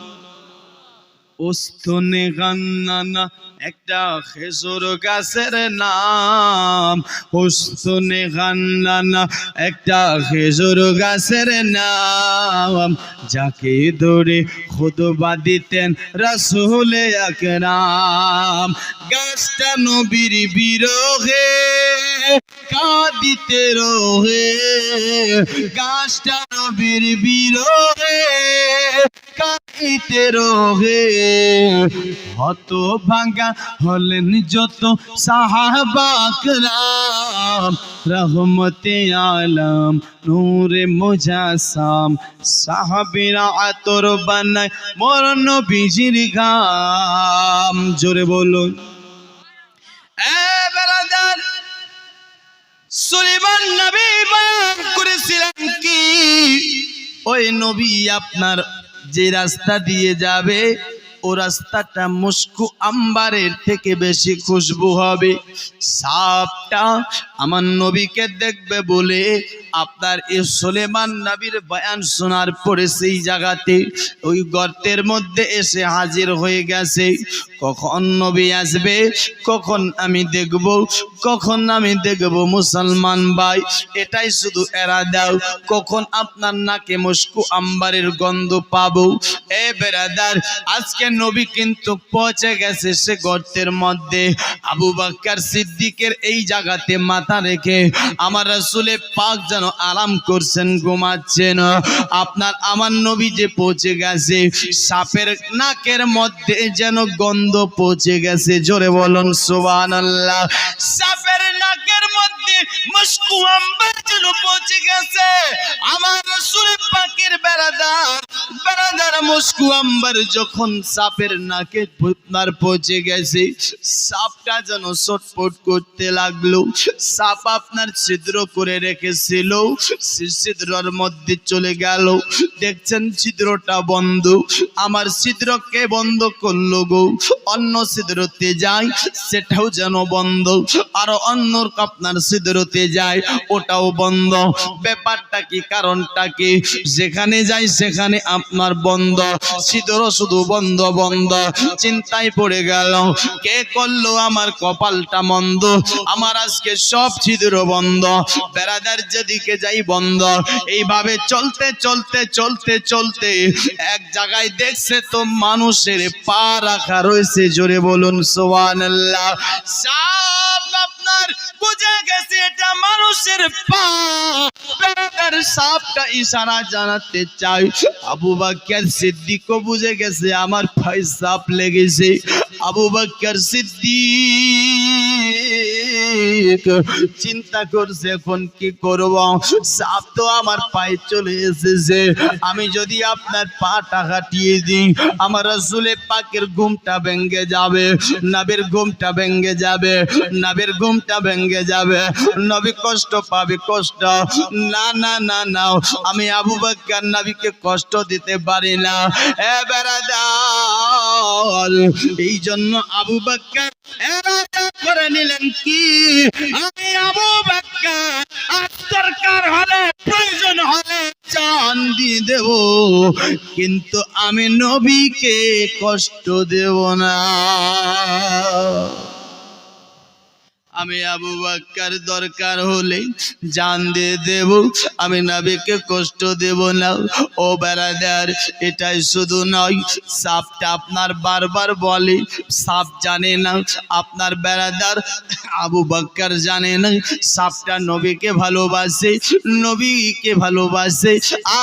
উস্তনে গান্নানা একটা খেজুর গাছের নাম, উস্তনে গান্নানা একটা খেজুর গাছের নাম। যাকে ধরে খুতবা দিতেন রাসূল আকরাম। গাছটা নবীর বিরহে কাঁদিতে রহে, গাছটা নবীর বিরহে কাঁদিতে রহে। হতভাগা হলেন যত সাহাবা کرام, রহমতে আলম নূরে মুজাসসাম, সাহাবীরা আতর বানায় মোর নবীজির ঘাম। জোরে বলুন এ ব্রাদার, সুলাইমান নবী বয়ান করেছিলেন কি ওই নবী আপনার যে রাস্তা দিয়ে যাবে, ও রাস্তাটা মুস্কু আম্বারের থেকে বেশি খুশবু হবে। সাপটা আমার নবীকে দেখবে বলে আপনার এই সুলাইমান নবীর বয়ান শোনার পরে সেই জায়গাতে ওই গর্তের মধ্যে এসে হাজির হয়ে গেছে। কখন নবী আসবে, কখন আমি দেখব, কখন আমি দেখব মুসলমান ভাই, এটাই শুধু এরা দাও। কখন আপনার নাকে মুস্কু আম্বারের গন্ধ পাবো। এ বেরাদার, আজকে নবী কিন্তু পৌঁছে গেছে সে গর্তের মধ্যে। আবু বকর সিদ্দিকের এই জায়গাতে মাথা রেখে আমার রাসূলে পাক যেন আরাম করছেন, ঘুমাচ্ছেন। আপনার আমার নবী যে পৌঁছে গেছে, সাপের নাকের মধ্যে যেন গন্ধ পৌঁছে গেছে। জোরে বলুন সুবহানাল্লাহ। সাপের নাকের মধ্যে মুস্কু আম্বার যেন পৌঁছে গেছে। আমার রাসূল পাকের বেরাদার মুস্কু আম্বার যখন সাপের নাকে আপনার পৌঁছে গেছে, সাপটা যেন ছটফট করতে লাগলো। সাপ আপনার ছিদ্র করে রেখেছিল, ছিদ্রের মধ্যে চলে গেল। দেখছেন ছিদ্রটা বন্ধ। আমার ছিদ্রকে বন্ধ করলো গো, অন্য ছিদ্রতে যাই সেটাও যেন বন্ধ। আর অন্য আপনার ছিদ্রতে মসজিদে যাই ওটাও বন্ধ। ব্যাপারটা কি, কারণটা কি? যেখানে যাই সেখানে আপনার বন্ধ, ছিদ্র শুধু বন্ধ বন্ধ। চিন্তায় পড়ে গেল, কে করলো আমার কপালটা মন্দ, আমার আজকে সব ছিদ্র বন্ধ, বেড়াদার যেদিকে যাই বন্ধ। এইভাবে চলতে চলতে চলতে চলতে এক জায়গায় দেখছে তো মানুষের পা রাখা রয়েছে। জোরে বলুন সুবহানাল্লাহ। সব আপনার বুঝে গেছে এটা মানুষের পা। বেড়াদার সাপটা ইশারা জানাতে চাই, আবু বকর সিদ্দিকও বুঝে গেছে আমার পায়ে সাপ লেগেছে। আবু বকর সিদ্দিক চিন্তা করছে এখন কি করব, সাপ তো আমার পায়ে চলে এসেছে, আমি যদি আপনার পাটা কাটিয়ে দিই আমার রাসূলের পাকের ঘুমটা ভেঙে যাবে, নবীর ঘুমটা ভেঙে যাবে, নবীর ঘুমটা ভেঙে যাবে, নবী কষ্ট পাবে, কষ্ট। না না না না, আমি আবু বকর নবীকে কষ্ট দিতে পারি না। এ বেরাদার, এই জন্য আবু বকর এরাদা করে নিলেন কি, আমি আবু বকর আর দরকার হলে প্রয়োজন হলে জান দিয়ে দেব, কিন্তু আমি নবীকে কষ্ট দেব না। আমি আবু বকর দরকার হলে জান দিয়ে দেব, আমি নবীকে কষ্ট দেব না। ও বেরাদার, এটাই শুধু নয়, সাপটা আপনার বারবার বলে, সাপ জানে না আপনার বেরাদার আবু বকর জানে না সাপটা নবীকে ভালোবাসে, নবীকে ভালোবাসে,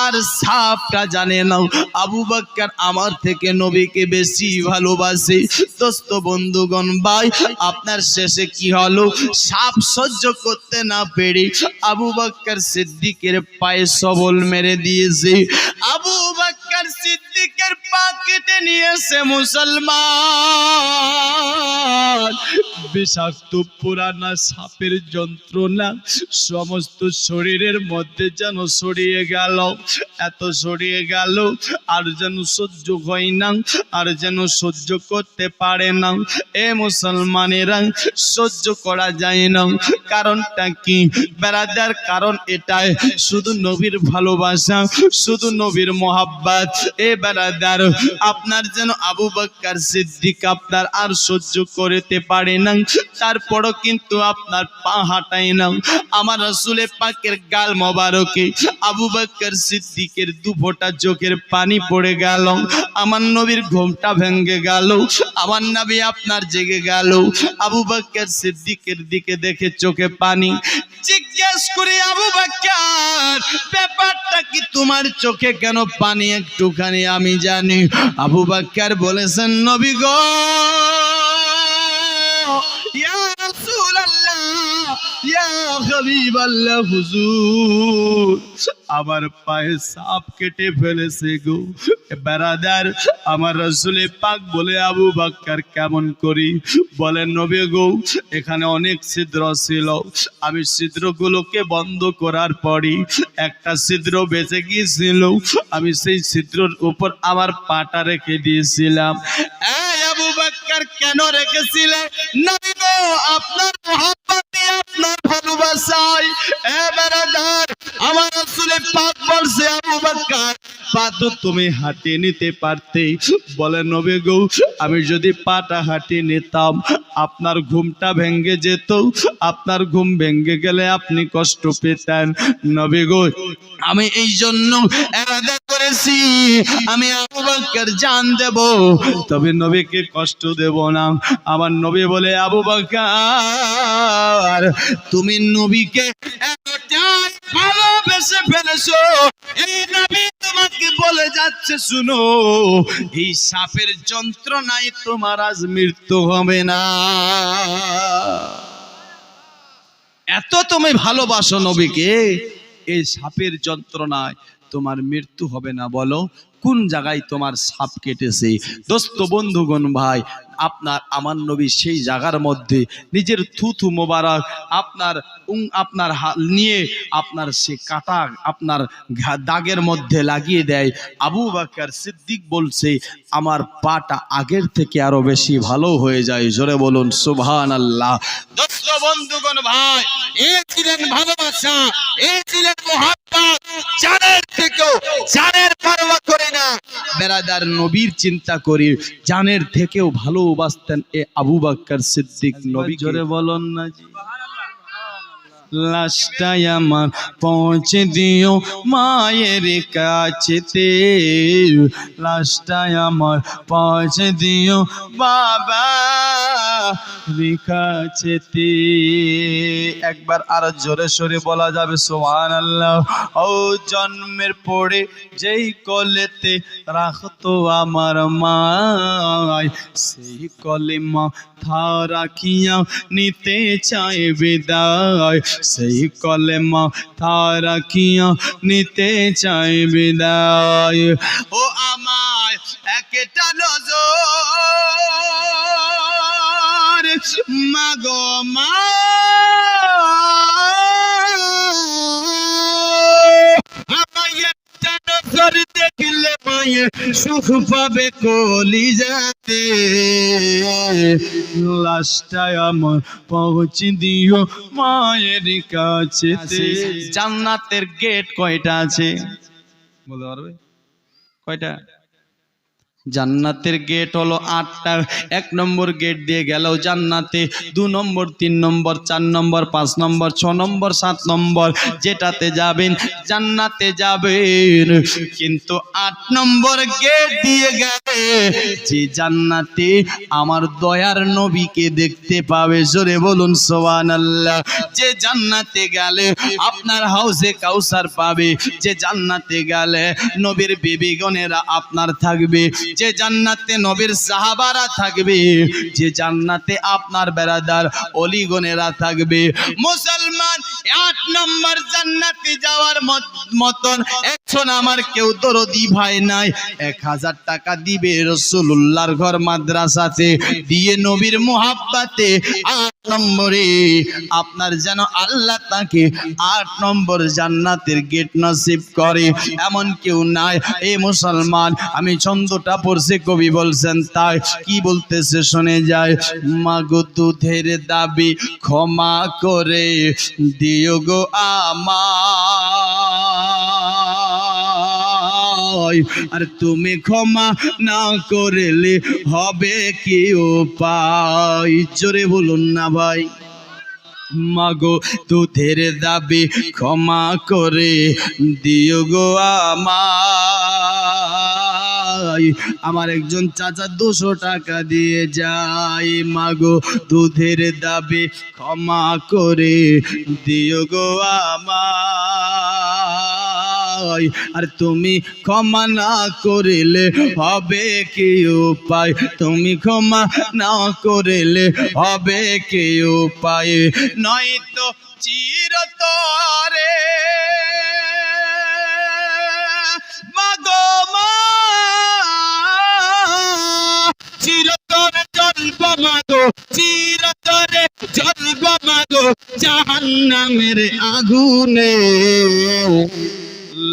আর সাপটা জানে না আবু বকর আমার থেকে নবীকে বেশি ভালোবাসে। দোস্ত বন্ধুগণ ভাই, আপনার শেষে কি হলো? সাপ সহ্য করতে না পেরে আবু বকর সিদ্দিকের পায়ে সবল মেরে দিয়েছে। আবু বকর সিদ্দিকের পা কেটে নিয়েছে মুসলমান। বিষাক্ত পুরানা সাপের যন্ত্রণা সমস্ত শরীরের মধ্যে যেন ছড়িয়ে গেল, এত ছড়িয়ে গেল আর যেন সহ্য হয় না, আর যেন সহ্য করতে পারে না। এ মুসলমানেরা, সহ্য করা যায় না। কারণটা কি বেরাদার? কারণ এটাই, শুধু নবীর ভালোবাসা, শুধু নবীর মোহাব্বত। এ বেরাদার, আপনার যেন আবু বকর সিদ্দিক আপনার আর সহ্য করতে পারে না, তারপরও কিন্তু আপনার পা হাঁটায় না। আমার রাসূলের পাকের গাল মোবারকে আবু বকর সিদ্দিকের দু ফোঁটা চোখের পানি পড়ে গেল। আমার নবীর ঘুমটা ভেঙে গেল, আমার নবী আপনার জেগে গেল। আবু বকর সিদ্দিকের দিকে দেখে চোখে পানি। জিজ্ঞেস করি, আবু বকর ব্যাপারটা কি, তোমার চোখে কেন পানি একটুখানি আমি জানি। আবু বকর বলেছেন, নবী গো, ইয়া রাসূলুল্লাহ, ইয়া হাবিবাল্লাহ, হুজুর আমার পায়ে সাপ কেটে ফেলেছে গো। বেরাদার, আমার রাসূলে পাক বলে, আবু বকর কেমন করি? বলেন, নবী গো, এখানে অনেক ছিদ্র ছিল, আমি ছিদ্রগুলোকে বন্ধ করার পরই একটা ছিদ্র বেঁচে গিয়েছিল, আমি সেই ছিদ্রের উপর আমার পাটা রেখে দিয়েছিলাম। এই আবু বকর কেন রেখেছিলে? নবী গো, আপনার মহব্বতে, আপনার ভালোবাসায়। এ বেরাদার, আমার রাসূলে পাক বলছে, আবু বকর পা তো তুমি হাঁটিয়ে নিতে পারতে। বলে, নবী গো, আমি যদি পাটা হাঁটিয়ে নিতাম আপনার ঘুমটা ভেঙে যেত, আপনার ঘুম ভেঙে গেলে আপনি কষ্ট পেতেন। নবী গো, আমি এই জন্য এরাদা করেছি, আমি আবু বকর জান দেব, তবে নবীকে কষ্ট দেব না। আমার নবী বলে, আবু বকর তুমি নবীকে এতটাই ভালোবেসে ফেলেছো, এই নবী তোমাকে বলে যাচ্ছে, শুনো, এই সাপের যন্ত্রণায় তোমার আজ মৃত্যু হবে না। এত তুমি ভালোবাসো নবীকে, এই সাপের যন্ত্রণায় তোমার মৃত্যু হবে না। বলো, কোন জায়গায় তোমার সাপ কেটেছে? দোস্ত বন্ধুগণ ভাই, আপনার আমার নবী সেই জায়গার মধ্যে নিজের থুথু মোবারক আপনার নিয়ে আপনার সে কাটা আপনার দাগের মধ্যে লাগিয়ে দেয়। আবু বকর সিদ্দিক বলছে, আমার পাটা আগের থেকে আরো বেশি ভালো হয়ে যায়। জোরে বলুন সুবহানাল্লাহ। দোস্ত বন্ধুগণ ভাই, এ ছিলেন ভালোবাসা, এ ছিলেন মোহাব্বত। জানের থেকেও জানের পরোয়া করে না বেরাদার, নবীর চিন্তা করি, জানের থেকেও ভালোবাসতেন এ আবু বকর সিদ্দিক নবী। জোরে বলুন না জি। লাশটাই আমার পৌঁছে দিও মায়ের কাছেতে, লাশটাই আমার পৌঁছে দিও বাবা কাছেতে। একবার আর জোরে সোরে বলা যাবে সুবহানাল্লাহ। ও জন্মের পরে যেই কোলেতে রাখতো আমার মায়, সেই কলেমা থা রাখিয়া নিতে চাই বিদায়, সেই কলেমা থা রাখিয়া নিতে চাই বিদায়। ও আমার একটা নজর মাগো মা, আমায় একটা নজর দেখলে মায়ে সুখ পাবে কলিজাতে, লাশটাই আমার পৌঁছে দিও মায়ের কাছেতে। জান্নাতের গেট কয়টা আছে বলতে পারবে? কয়টা? জান্নাতের গেট হলো 8টা। 1 নম্বর গেট দিয়ে গেলেও জান্নাতে, 2 নম্বর, 3 নম্বর, 4 নম্বর, 5 নম্বর, 6 নম্বর, 7 নম্বর যেটাতে যাবেন জান্নাতে যাবেন। কিন্তু 8 নম্বর গেট দিয়ে গেলে যে জান্নাতে আমার দয়ার নবীকে দেখতে পাবে। জোরে বলুন সুবহানাল্লাহ। যে জান্নাতে গেলে আপনার হাউজে কাউসার পাবে, যে জান্নাতে গেলে নবীর বিবিগণেরা আপনার থাকবে, যে জান্নাতে নবীর সাহাবারা থাকবে, যে জান্নাতে আপনার বেরাদার অলিগণেরা থাকবে। মুসলমান 8 নম্বর জান্নাতে যাওয়ার মতন এখন আমার কেউ দরদি ভাই নাই। 1000 টাকা দিবে রাসূলুল্লাহর ঘর মাদ্রাসাতে, দিয়ে নবীর মুহাব্বতে 8 নম্বরে আপনার যেন আল্লাহ তাকে 8 নম্বর জান্নাতের গেট নসিব করে, এমন কেউ নাই। এ মুসলমান, আমি ছন্দটা পড়ছে, কবি বলছেন তাই কি বলতেছে শুনে যায়। মাগো দুধের দাবি ক্ষমা করে দিও গো আমায়, আর তুমি ক্ষমা না করলে হবে কি উপায়? জোরে বলুন না ভাই। মাগো দুধের দাবি ক্ষমা করে দিও গো আমায়, আমার একজন চাচা 200 টাকা দিয়ে যায়। মাগো দুধের দাবি ক্ষমা করে দিও গো আমায়, আর তুমি ক্ষমা না করিলে হবে কি উপায়? তুমি ক্ষমা না করিলে হবে কি উপায়? নয়তো চিরতরে মাগো মা, চিরতরে জ্বলব মাগো, চিরতরে জ্বলব মাগো জাহান্নামের আগুনে।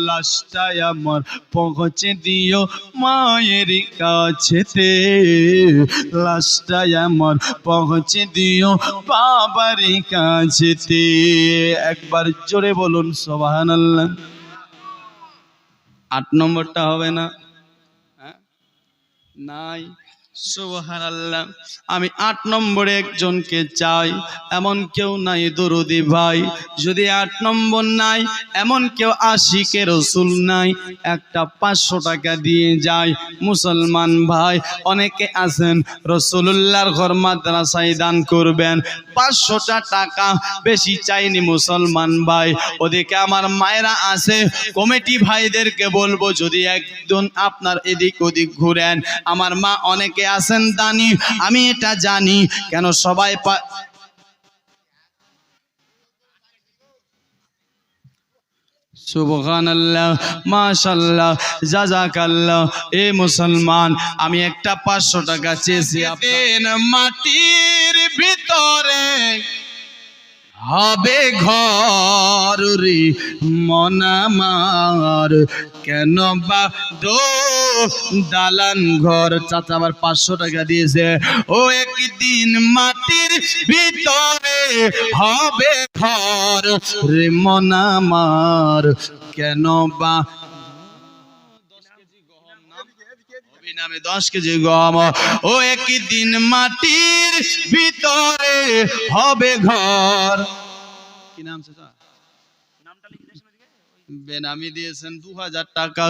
লাশটাই আমার পৌঁছে দিও মায়ের কাছেতে, লাশটাই আমার পৌঁছে দিও বাবার কাছেতে। একবার জোরে বলুন সুবহানাল্লাহ। 8 নম্বরটা হবে না? নাই। সুবহানাল্লাহ। আমি 8 নম্বরে একজনকে চাই, এমন কেউ নাই দরদি ভাই। যদি 8 নম্বর নাই, এমন কেউ আশিকে রসুল নাই, একটা 500 টাকা দিয়ে যায়। মুসলমান ভাই অনেকে আছেন রাসূলুল্লাহর ঘর মাদ্রাসায় দান করবেন, 500টা টাকা বেশি চাইনি মুসলমান ভাই। ওদিকে আমার মায়েরা আছে, কমিটি ভাইদেরকে বলবো যদি একজন আপনার এদিক ওদিক ঘুরেন। আমার মা অনেকে আছেন দানি, আমি এটা জানি, কেন সবাই সুবহানাল্লাহ, মাশাআল্লাহ, জাযাকাল্লাহ। এ মুসলমান, আমি একটা 500 টাকা চেয়েছি। মাটির ভিতরে হবে ঘর রে মন আমার, কেন বাঁধো দালান ঘর। চাচা আবার 500 টাকা দিয়েছে। ও একদিন মাটির ভিতরে হবে ঘর রে মন আমার, কেন বা 10 কেজি গম। ও একদিন মাটির ভিতরে হবে ঘর। কি নাম চাচা? বেনামি দিয়েছেন 2000 টাকা।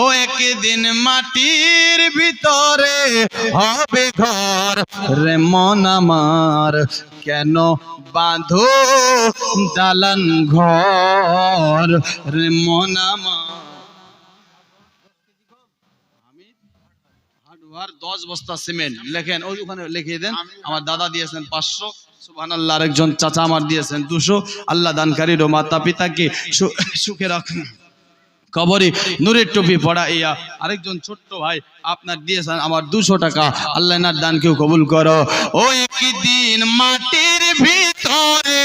ও একদিন মাটির ভিতরে হবে ঘর রে মন আমার, কেন বাঁধো দালান ঘর রে মন আমার। 10 বস্তা সিমেন্ট লেখেন, ওই ওখানে লিখিয়ে দেন। আমার দাদা দিয়েছেন 500, সুবহানাল্লাহ। আরেকজন চাচা আমার দিয়েছেন 200। আল্লাহ দানকারীর ও মাতা পিতাকে সুখে রাখুন, কবরে নূরের টুপি পড়াইয়া। আরেকজন ছোট্ট ভাই আপনার দিয়েছেন আমার 200 টাকা। আল্লাহ এনার দানকেও কবুল করো। ও একদিন মাটির ভিতরে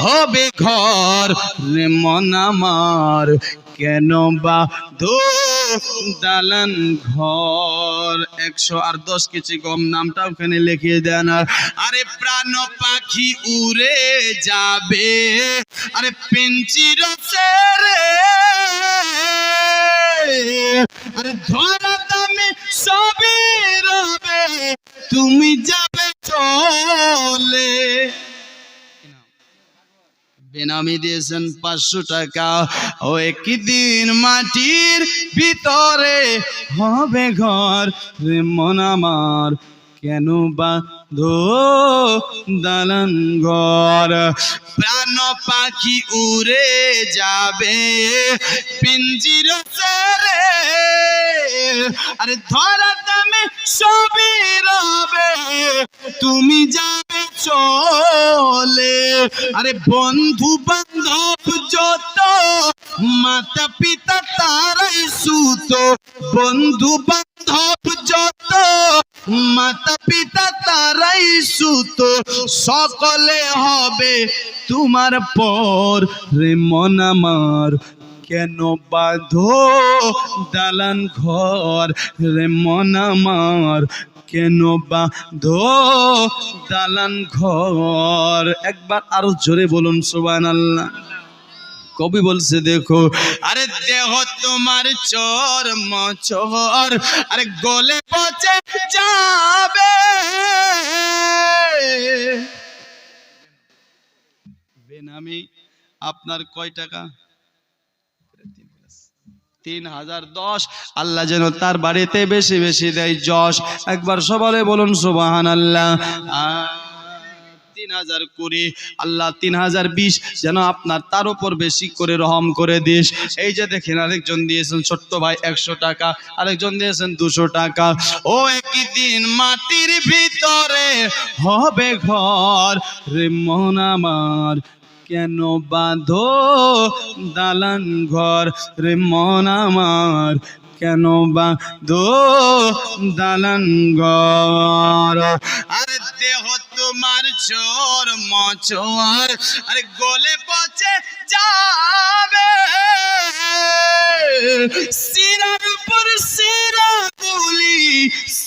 হবে ঘর রে মন আমার, কেন বাঁধো দালান ঘর। 110 কেজি গম। নামটা ওখানে লিখিয়ে দেন। আরে প্রাণ পাখি উড়ে যাবে, আরে পিঞ্জির ছেড়ে, আরে ধরা দামে সবই রবে, তুমি যাবে চলে। বেনামি দিয়েছেন 500 টাকা। ও একদিন মাটির ভিতরে হবে ঘর রে মন আমার, কেন বাঁধো দালান ঘর। প্রাণ পাখি উড়ে যাবে পিঞ্জির ছেড়ে, আরে ধরা দামে সবই রবে, তুমি যাবে চলে। আরে বন্ধু বান্ধব যত, মাতা পিতা তারাই সুত। বন্ধু বান্ধব যত, মাতা পিতা তারাই সুত, সকলে হবে তোমার পর রে মন আমার, কেন বাঁধো দালান ঘর রে মন আমার, কেন বাঁধো দালান ঘর। একবার আরো জোরে বলুন সুবহানাল্লাহ। কবি বলছে দেখো, আরে দেহ তোমার চর্ম চর, আরে গলে পচে যাবে। বেনামি আপনার কয় টাকা? 3010। আল্লাহ যেন তার বাড়িতে বেশি বেশি দেয় যশ। একবার সবাই বলুন সুবহানাল্লাহ। 3000 করে আল্লাহ 3020 যেন আপনার তার উপর বেশি করে রহম করে দিস। এই যে দেখেন আরেকজন দিয়েছেন ছোট্ট ভাই 100 টাকা, আরেকজন দিয়েছেন 200 টাকা। ও একদিন মাটির ভিতরে হবে ঘর রে মন আমার, কেন বাঁধো দালান ঘর রে মন আমার, কেন বাঁধো দালান ঘর। আরে দেহ তোমার চর্ম চর, আরে গলে পচে যাবে। সিরার উপর সিরা তুলি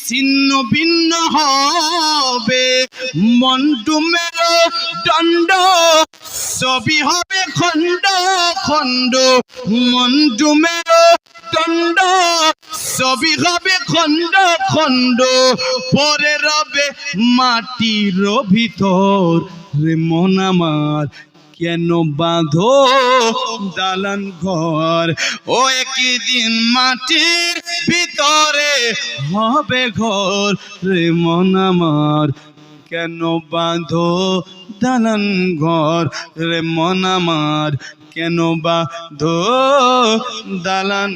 ছিন্ন ভিন্ন হবে, মন্টু মেরো দণ্ড সবই হবে খণ্ড খণ্ড। মন্টু মেরো দণ্ড সবই হবে খণ্ড খণ্ড, পরে রবে মাটির ভিতর রে মন আমার, কেন বাঁধো দালান ঘর। ও একদিন মাটির ভিতরে হবে ঘর রে মন আমার, কেন বাঁধো দালান ঘর রে মন আমার, কেন বাঁধো দালান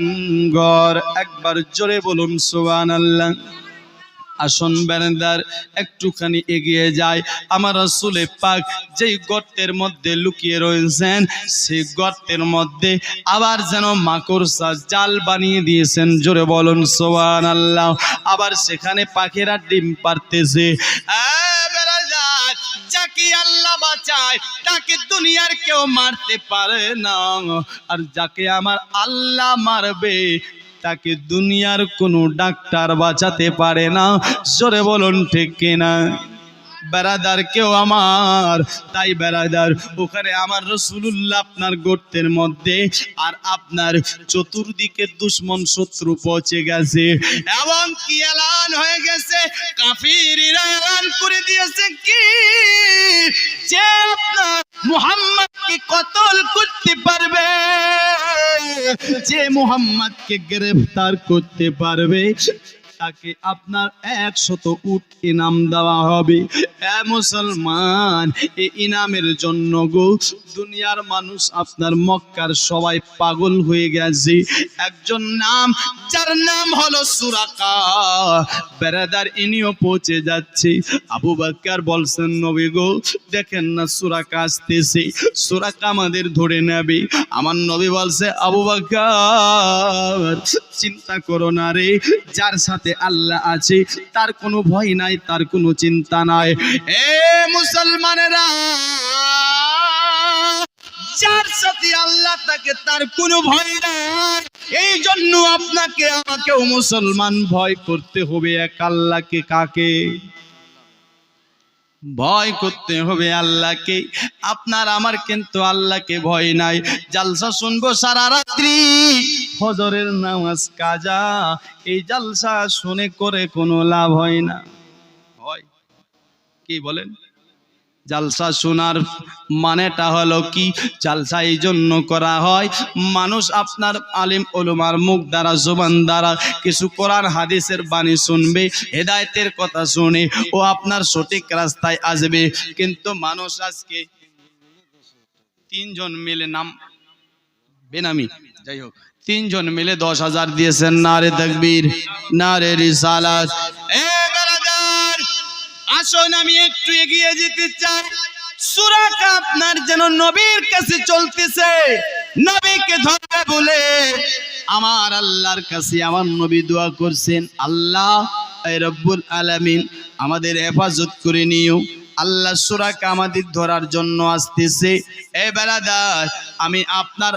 ঘর। একবার জোরে বলুন সুবহানাল্লাহ। আসন বেরেন্দার একটুখানি এগিয়ে যায়। আমার রাসূল পাক যেই গর্তের মধ্যে লুকিয়ে রয়েছেন, সেই গর্তের মধ্যে আবার যেন মাকড়সা জাল বানিয়ে দিয়েছেন। জোরে বলুন সুবহানাল্লাহ। আবার সেখানে পাখিরা ডিম পারতেছে। যাকে আল্লাহ বাঁচা যায় তাকে দুনিয়ার কেউ মারতে পারে না, আর যাকে আমার আল্লাহ মারবে তাকে দুনিয়ার কোনো ডাক্তার বাঁচাতে পারে না। জোরে বলুন ঠিক কিনা? বেরাদার কেউ আমার, তাই বেরাদার ওখানে আমার রাসূলুল্লাহ আপনার গর্তের মধ্যে, আর আপনার চতুর্দিকে দুশমন শত্রু পৌঁছে গেছে, এবং কি এলান হয়ে গেছে, কাফিররা এলান করে দিয়েছে কি, যে আপনার মুহাম্মদকে কতল করতে পারবে, যে মুহাম্মদকে গ্রেফতার করতে পারবে তাকে আপনার 100 উট ইনাম দেওয়া হবে। মুসলমান, এই ইনামের জন্য গো দুনিয়ার মানুষ আপনার মক্কার সবাই পাগল হয়ে গেছে। একজন নাম, যার নাম হলো সুরাকা, বেরাদার ইনিও পৌঁছে যাচ্ছে। আবু বকর বলছেন নবী গো দেখেন না সুরাকা আসতেছে, সুরাকা আমাদের ধরে নেবে। আমার নবী বলছে আবু বকর চিন্তা করো না রে, যার সাথে আল্লাহ আছে তার কোনো ভয় নাই, তার কোনো চিন্তা নাই। এ মুসলমানেরা, যার সাথে আল্লাহ তাকে তার কোনো ভয় নাই। এই জন্য আপনাকে আমাকেও মুসলমান ভয় করতে হবে এক আল্লাহকে। কাকে ভয় করতে হবে? আল্লাহকে। আপনার আমার কিন্তু আল্লাহকে ভয় নাই। জালসা শুনবো সারা রাত্রি, ফজরের নামাজ কাজা, এই জালসা শুনে করে কোনো লাভ হয় না। হয় কি বলেন? জালসা শোনার মানেটা হলো কি? জালসা এই জন্য করা হয়, মানুষ আপনার আলিম উলামার মুখ দ্বারা, জবান দ্বারা কিছু কোরআন হাদিসের বাণী শুনবে, হেদায়েতের কথা শুনে ও আপনার সঠিক রাস্তায় আসবে। কিন্তু মানুষ আজকে 3 জন মিলে নাম বেনামি, যাই হোক 3 জন মিলে 10,000 দিয়েছেন। নারে তাকবীর, নারে রিসালাত। আসুন আমি একটু এগিয়ে যেতে চাই। সুরাকা আপনার যেন নবীর কাছে চলতেছে, নবীকে ধরবে বলে আমার আল্লাহর কাছে আমার নবী দোয়া করছেন, আল্লাহ রব্বুল আলামিন আমাদের হেফাজত করে নিও। আল্লাহ সুরাকা আমাদের ধরার জন্য আসতেছে। এ বেরাদার, আমি আপনার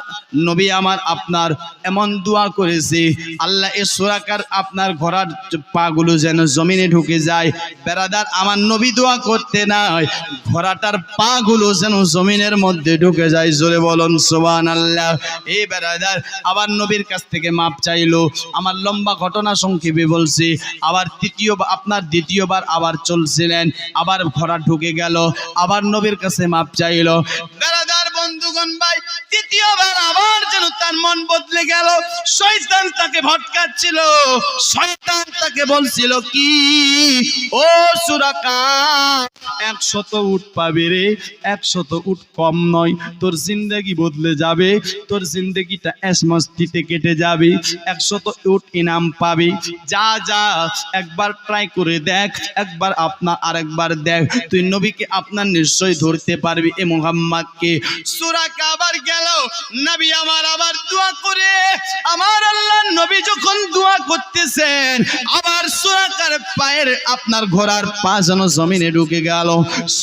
নবী আমার আপনার এমন দোয়া করেছি, আল্লাহ এই সুরাকার আপনার ঘোড়ার পাগুলো যেন জমিনে ঢুকে যায়। বেরাদার, আমার নবী দোয়া করতে নাই, ঘোড়াটার পাগুলো যেন জমিনের মধ্যে ঢুকে যায়। জোরে বলুন সুবহানাল্লাহ। এই বেরাদার আবার নবীর কাছ থেকে মাপ চাইলো। আমার লম্বা ঘটনা সংক্ষেপে বলছি। আবার দ্বিতীয়বার আবার চলছিলেন, আবার ঘোড়া ঢুকে গেল, আবার নবীর কাছে মাপ চাইলো। বেরাদার বন্ধুগণ ভাই, তৃতীয়বার আবার যেন তার মন বদলে গেল। শয়তান তাকে ভটকাচ্ছিল, শয়তান তাকে বলছিল কি, ও সুরাকা 100 উট পাবে রে, 100 উট কম নয়, তোর জিন্দেগি বদলে যাবে, তোর জিন্দেগিটা এসমস্তিতে কেটে যাবে, 100 উট ইনাম পাবে। যা যা একবার ট্রাই করে দেখ, একবার আপনার আরেকবার দেখ, তুই নবীকে আপনার নিশ্চয় ধরতে পারবি, এ মুহাম্মদকে। সুরাকা আবার গেল, নবী আমার আবার দোয়া করে, আমার আল্লাহর নবী যখন দোয়া করতেছেন, আবার সুরাকার পায়ের আপনার ঘোড়ার পা যেন জমিনে ঢুকে গেল,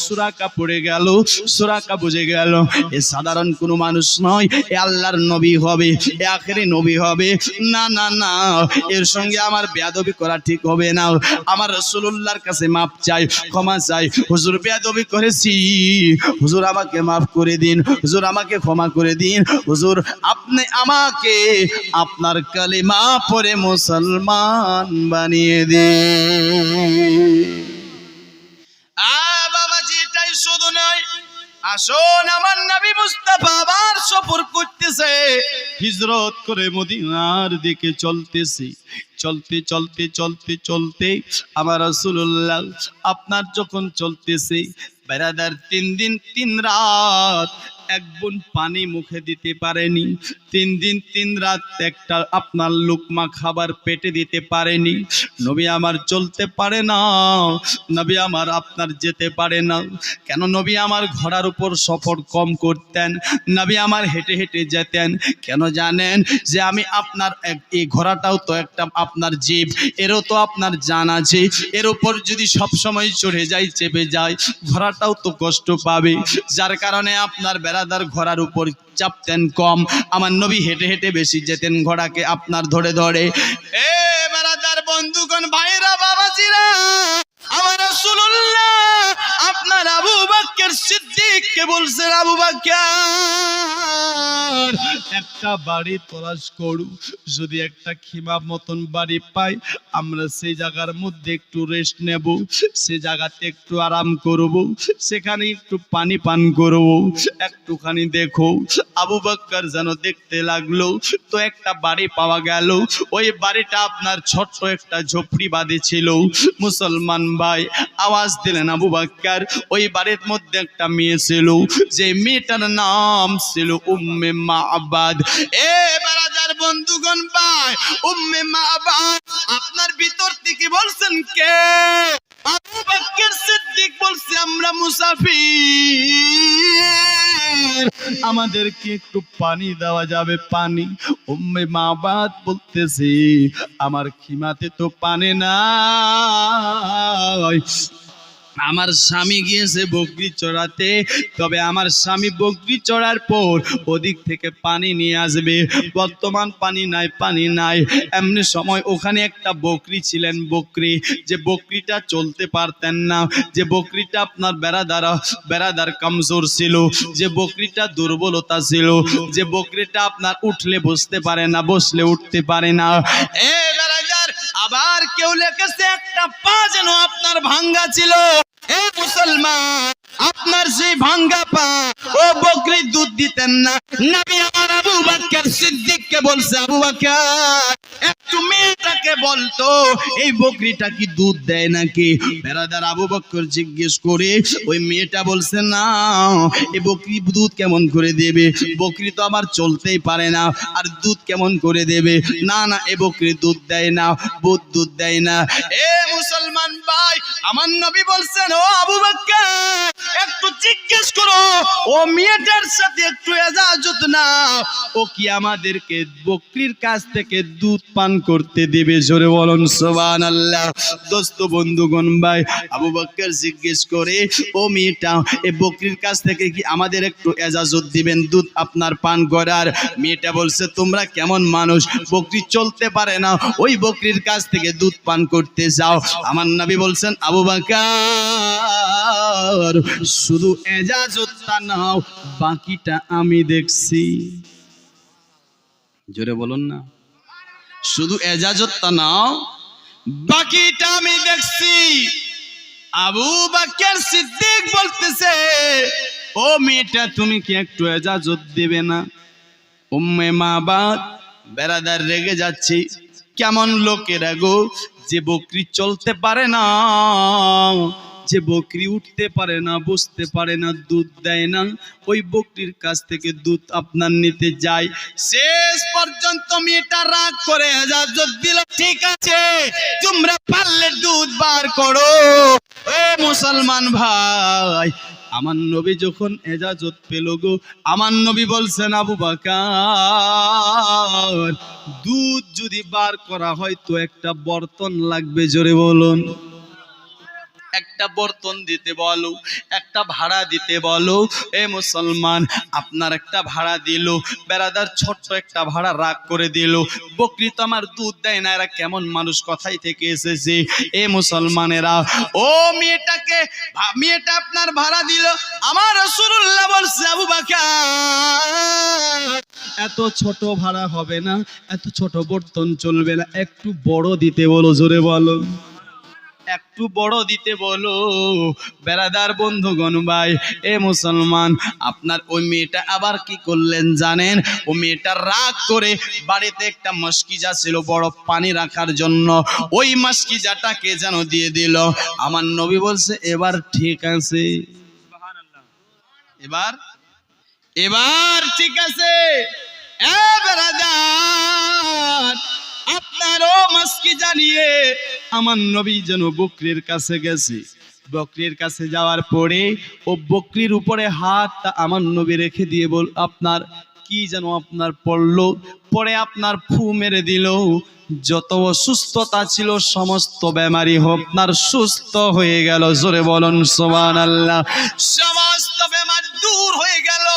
সুরাকা পড়ে গেল। সুরাকা বুঝে গেল এ সাধারণ কোনো মানুষ নয়, এ আল্লাহর নবী হবে, এ আখেরি নবী হবে। না না না, এর সঙ্গে আমার বেয়াদবি করা ঠিক হবে না। আমার রাসূলুল্লাহর কাছে মাপ চাই, ক্ষমা চাই। হুজুর বেয়াদবি করেছি, হুজুর আমাকে মাফ করে দিন, হুজুর আমাকে ক্ষমা করে দিন, হুজুর আপনি আমাকে আপনার কালিমা পড়ে মুসলমান বানিয়ে দিন। বাবাজি, এটাই শুধু নয়, আসুন আমার নবী মুস্তাফা আবার সফর করতেছে, হিজরত করে মদিনার দিকে চলতেছে। চলতে চলতে চলতে চলতে আমার রাসূলুল্লাহ আপনার যখন চলতেছে, বেরাদার 3 দিন 3 রাত এক বুন পানি মুখে দিতে পারেনি, 3 দিন 3 রাত একটা আপনার লুকমা খাবার পেটে দিতে পারেনি। নবী আমার চলতে পারে না, নবী আমার আপনার যেতে পারে না। কেন? নবী আমার ঘোড়ার উপর সফর কম করতেন, নবী আমার হেঁটে হেঁটে যেতেন। কেন জানেন? যে আমি আপনার এই ঘোড়াটাও তো একটা আপনার জীব, এরও তো আপনার জান আছে, এর উপর যদি সব সময় চড়ে যাই, চেপে যায়, ঘোড়াটাও তো কষ্ট পাবে। যার কারণে আপনার বেড়াদার ঘোড়ার উপর চাপতেন কম, আমার নবী হেঁটে হেঁটে বেশি যেতেন ঘোড়াকে আপনার ধরে ধরে। এ বেড়াদার বন্ধুগণ, ভাইরা, বাবাজিরা, আমার রাসূলুল্লাহ আপনার আবু বকর সিদ্দিককে বলছেন, আবু বকর একটা বাড়ি তলাশ করু, যদি একটা খিমা মতন বাড়ি পাই, আমরা সেই জায়গার মধ্যে একটু রেস্ট নেব, সে জায়গাতে একটু আরাম করব, সেখানে একটু পানি পান করব, একটুখানি দেখো। আবু বকর যেন দেখতে লাগলো, তো একটা বাড়ি পাওয়া গেল। ওই বাড়িটা আপনার ছোট্ট একটা ঝোপড়ি বাঁধে ছিল। মুসলমান ভাই আওয়াজ দিলেন, আবু বকর, ওই বাড়ির মধ্যে একটা মেয়ে ছিল, যে মেয়েটার নাম ছিল উম্মে মা'বাদ। এ বারাদার বন্ধুগণ ভাই, উম্মে মা'বাদ আপনার ভিতর থেকে বলছেন কে? আবু বকর সিদ্দিক বলছে, আমরা মুসাফির, আমাদেরকে একটু পানি দেওয়া যাবে? পানি? উম্মে মা'বাদ বলতেছে, আমার খিমাতে তো পানি নাই, আমার স্বামী গিয়েছে বকরি চড়াতে, তবে আমার স্বামী বকরি চড়ার পর ওদিক থেকে পানি নিয়ে আসবে, বর্তমান পানি নাই, পানি নাই। এমনি সময় ওখানে একটা বকরি ছিলেন, বকরি, যে বকরিটা চলতে পারতেন না, যে বকরিটা আপনার বেড়াদার কমজোর ছিল, যে বকরিটা দুর্বলতা ছিল, যে বকরিটা আপনার উঠলে বসতে পারে না, বসলে উঠতে পারে না। এ বেড়াদার, আবার কেউ লেখেছে একটা পা যেন আপনার ভাঙ্গা ছিল। এ মুসলমান, আপনার সেই ভাঙ্গা পা, ও বকরি দুধ দিতেন না। নবী আমার আবু বকর সিদ্দিককে বলছে, আবু বকর একটু মেয়েটাকে বলতো এই বকরিটা কি দুধ দেয় নাকি? বেরাদার আবু বকর জিজ্ঞেস করে, ওই মেয়েটা বলছে, না, এই বকরি দুধ কেমন করে দেবে? বকরি তো আবার চলতেই পারে না, আর দুধ কেমন করে দেবে? না না, এ বকরি দুধ দেয় না, দুধ দেয় না। এ মুসলমান ভাই, আমার নবী বলছেন, ও আবু বকর একটু জিজ্ঞেস করো ও মেয়েটার সাথে একটু ইজাজত নাও, ও কি আমাদেরকে বকরির কাছ থেকে দুধ পান করতে দেবে? জোরে বলুন সুবহানাল্লাহ। দোস্ত বন্ধুগণ ভাই, আবু বকর জিজ্ঞেস করে, ও মেয়েটা, এই বকরির কাছ থেকে কি আমাদের একটু ইজাজত দিবেন দুধ আপনার পান করার? মেয়েটা বলছে, তোমরা কেমন মানুষ, বকরি চলতে পারে না, ওই বকরির কাছ থেকে দুধ পান করতে যাও? আমার নবী বলছেন, আবু বকর শুধু ইজাজতটা নাও, বাকিটা আমি দেখছি। জোরে বলুন না, শুধু ইজাজতটা নাও, বাকিটা আমি দেখছি। আবু বকর সিদ্দিক বলতেছে, ও মেয়েটা, তুমি কি একটু ইজাজত দেবে না? উম্মে মা'বাদ বেরাদার রেগে যাচ্ছে, কেমন লোকেরা গো, যে বকরি চলতে পারে না, যে বকরি উঠতে পারে না, বসতে পারে না, দুধ দেয় না, ওই বকরির কাছ থেকে দুধ আপনার নিতে যায়। শেষ পর্যন্ত মেয়েটা রাগ করে ইজাজত দিল, ঠিক আছে, তোমরা পারলে দুধ বার করো। এ মুসলমান ভাই, আমার নবী যখন ইজাজত পেল গো, আমার নবী বলছেন, আবু বকর দুধ যদি বার করা হয় তো একটা বর্তন লাগবে। জোরে বলুন, একটা বর্তন দিতে বলো, একটা ভাড়া দিতে বলো। এ মুসলমান, আপনার একটা ভাড়া দিল, বেরাদার ছোট্ট একটা ভাড়া রাগ করে দিল, বকরি তো আমার দুধ দেয় না, এরা কেমন মানুষ, কোথায় থেকে এসেছে? এ মুসলমানেরা, ও মেয়েটা আপনার ভাড়া দিল, আমার রাসূলুল্লাহ বলছে, আবু বকর এত ছোট ভাড়া হবে না, এত ছোট বর্তন চলবে না, একটু বড় দিতে বলো। জোরে বলো, একটু বড় দিতে বলো। বেরাদার বন্ধুগণ ভাই, এ মুসলমান, আপনার ওই মেয়েটা আবার কি করলেন জানেন? ও মেয়েটা রাগ করে বাড়িতে একটা মশকিজা ছিল বড় পানি রাখার জন্য, ওই মশকিজাটাকে যেন দিয়ে দিল। আমার নবী বলছে, এবার ঠিক আছে, এবার ঠিক আছে, এ বেরাদার, আপনারও মাস্কি জানিয়ে আমার নবী যেন বকরির কাছে গেছে। বকরির কাছে যাওয়ার পরে ও বকরির উপরে হাতটা আমার নবী রেখে দিয়ে বল, আপনার কি যেন আপনার পড়লো, পরে আপনার ফু মেরে দিল। যত অসুস্থতা ছিল সমস্ত বেমারি আপনার সুস্থ হয়ে গেল। জোরে বলুন সুবহানাল্লাহ। সমস্ত বেমার দূর হয়ে গেল।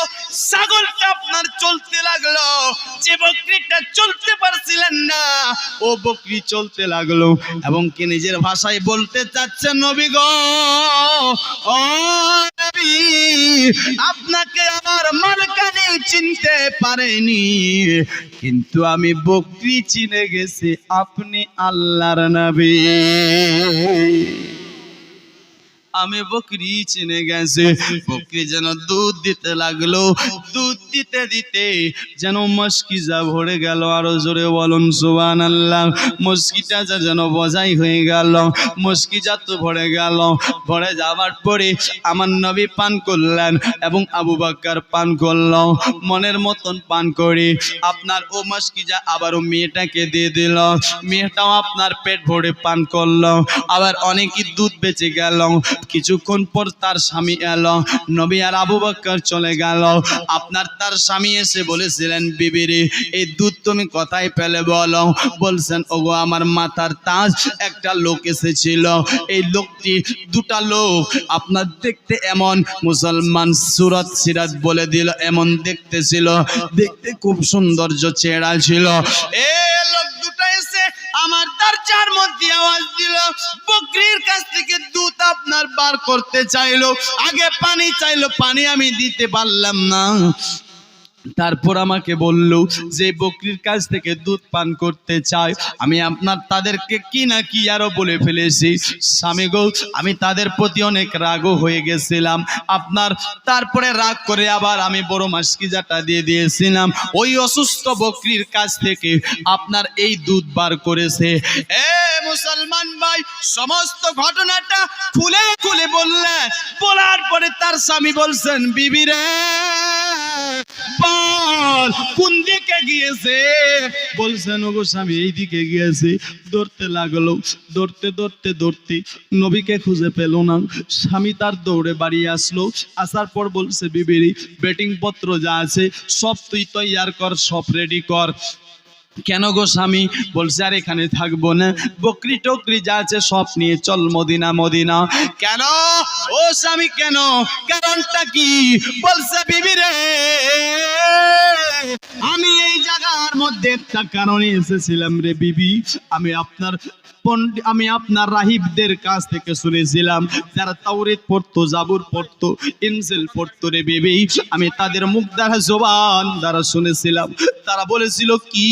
ছাগলটা আপনার চলতে লাগলো, যে বকরিটা চলতে পারছিলেন না ও বকরি চলতে লাগলো। এবং কি নিজের ভাষায় বলতে চাচ্ছেন, নবী গো, ও নবী, আপনাকে আমার মালকানি চিনতে পারেনি, কিন্তু আমি বকরি চিনে গেছি, আপনি আল্লাহর নবী। আমি বকরি চিনে গেছে। বকরি যেন দুধ দিতে লাগলো, দুধ দিতে দিতে যেন মস্কিজা ভরে গেল। আরো জোরে বলুন সুবহানাল্লাহ। মস্কিটা যেন বজাই হয়ে গেল, মস্কিজা তো ভরে গেল। ভরে যাওয়ার পরে আমার নবী পান করলেন এবং আবু বকর পান করল। মনের মতন পান করে আপনার ও মস্কিজা আবারও মেয়েটাকে দিয়ে দিল। মেয়েটাও আপনার পেট ভরে পান করলো। আবার অনেকই দুধ বেঁচে গেল। কিছুক্ষণ পর তার স্বামী এলো, নবী আর আবু বকর চলে গেল। আপনার তার স্বামী এসে বলেছিলেন, বিবি রে, এই দুধ তুমি কোথায় পেলে বলো? বলছেন, ওগো আমার মাথার তাজ, একটা লোক এসেছিল। এই লোকটি, দুটা লোক আপনার দেখতে এমন, মুসলমান সুরত সিরাত বলে দিল, এমন দেখতে ছিল, দেখতে খুব সৌন্দর্য চেহারা ছিল। এ লোক দুটো এসে আমার দরজার মধ্যে আওয়াজ দিল, বকরির কাছ থেকে দুধ আপনার বার করতে চাইলো। আগে পানি চাইলো, পানি আমি দিতে পারলাম না। তারপর আমাকে বলল যে বকরির কাছ থেকে দুধ পান করতে চাই। আমি আপনার তাদেরকে কি না কি আরো বলে ফেলেছি। স্বামী গো, আমি তাদের প্রতি অনেক রাগও হয়ে গেছিলাম আপনার। তারপরে রাগ করে আবার আমি বড় মাস্কিজাটা দিয়ে দিয়েছিলাম। ওই অসুস্থ বকরির কাছ থেকে আপনার এই দুধ বার করেছে। এ মুসলমান ভাই, সমস্ত ঘটনাটা খুলে খুলে বললেন। বলার পরে তার স্বামী বলছেন, বিবি রে, কোন দিকে গিয়েছে? বলছেন, ওগো স্বামী, এই দিকে গিয়েছে। ধরতে লাগলো, ধরতে ধরতে ধরতে নবীকে খুঁজে পেল না। স্বামী তার দৌড়ে বাড়ি আসলো। আসার পর বলছে, বিবিরি, বেটিং পত্র যা আছে সব তুই তৈয়ার কর, সব রেডি কর। কেন গো স্বামী? বলছে, আর এখানে থাকবো না, বকরি টকরি যা আছে সব নিয়ে চল মদিনা। মদিনা কেন ও স্বামী, কেন? কারণটা কি? বলছে, বিবি রে, আমি এই জায়গার মধ্যে একটা কারণে এসেছিলাম রে বিবি। আমি আপনার রাহিবদের কাছ থেকে শুনেছিলাম, যারা তাওরাত পড়তো, জাবুর পড়তো, ইনজিল পড়তো রে বিবি। আমি তাদের মুখ দ্বারা, জবান দ্বারা শুনেছিলাম। তারা বলেছিল কি,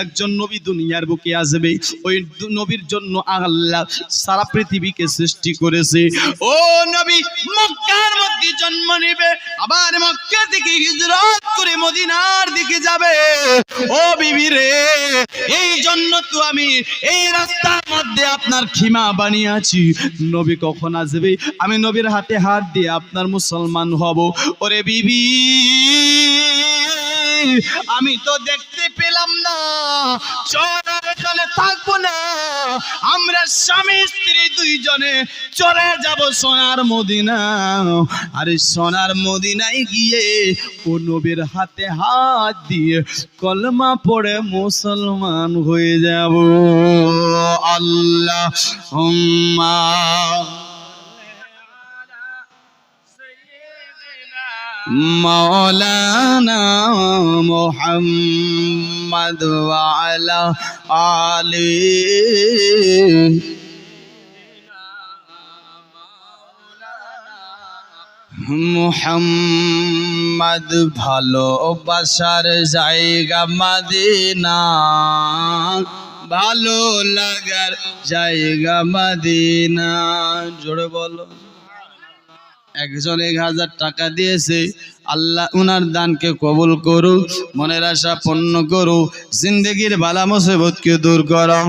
একজন নবী দুনিয়ার বুকে আসবে, ওই নবীর জন্য আল্লাহ সারা পৃথিবীকে সৃষ্টি করেছে। ও নবী মক্কার মধ্যে জন্ম নেবে, আবার মক্কা থেকে হিজরত করে মদিনার দিকে যাবে। ও বিবি রে, এই জন্য তো আমি এই রাস্তার মধ্যে আপনার খিমা বানিয়েছি। নবী কখন আসবে, আমি নবীর হাতে হাত দিয়ে আপনার মুসলমান হব। ওরে বিবি, আমি তো দেখতে পেলাম না, চলে থাকবো না, আমরা স্বামী স্ত্রী দুইজনে চলে যাব সোনার মদিনা। আরে সোনার মদিনায় গিয়ে ও নবীর হাতে হাত দিয়ে কলমা পড়ে মুসলমান হয়ে যাব। আল্লাহুম্মা মাওলানা মুহাম্মদ ওয়া আলা আলি মুহাম্মদ। ভালোবাসার জায়গা মদিনা, ভালো লাগার জায়গা মদিনা। জোরে বলো। একজন 1000 টাকা দিয়েছে, আল্লাহ উনার দানকে কবুল করুক, মনের আশা পূর্ণ করুক, জিন্দগির বালা মুসিবতকে দূর করো।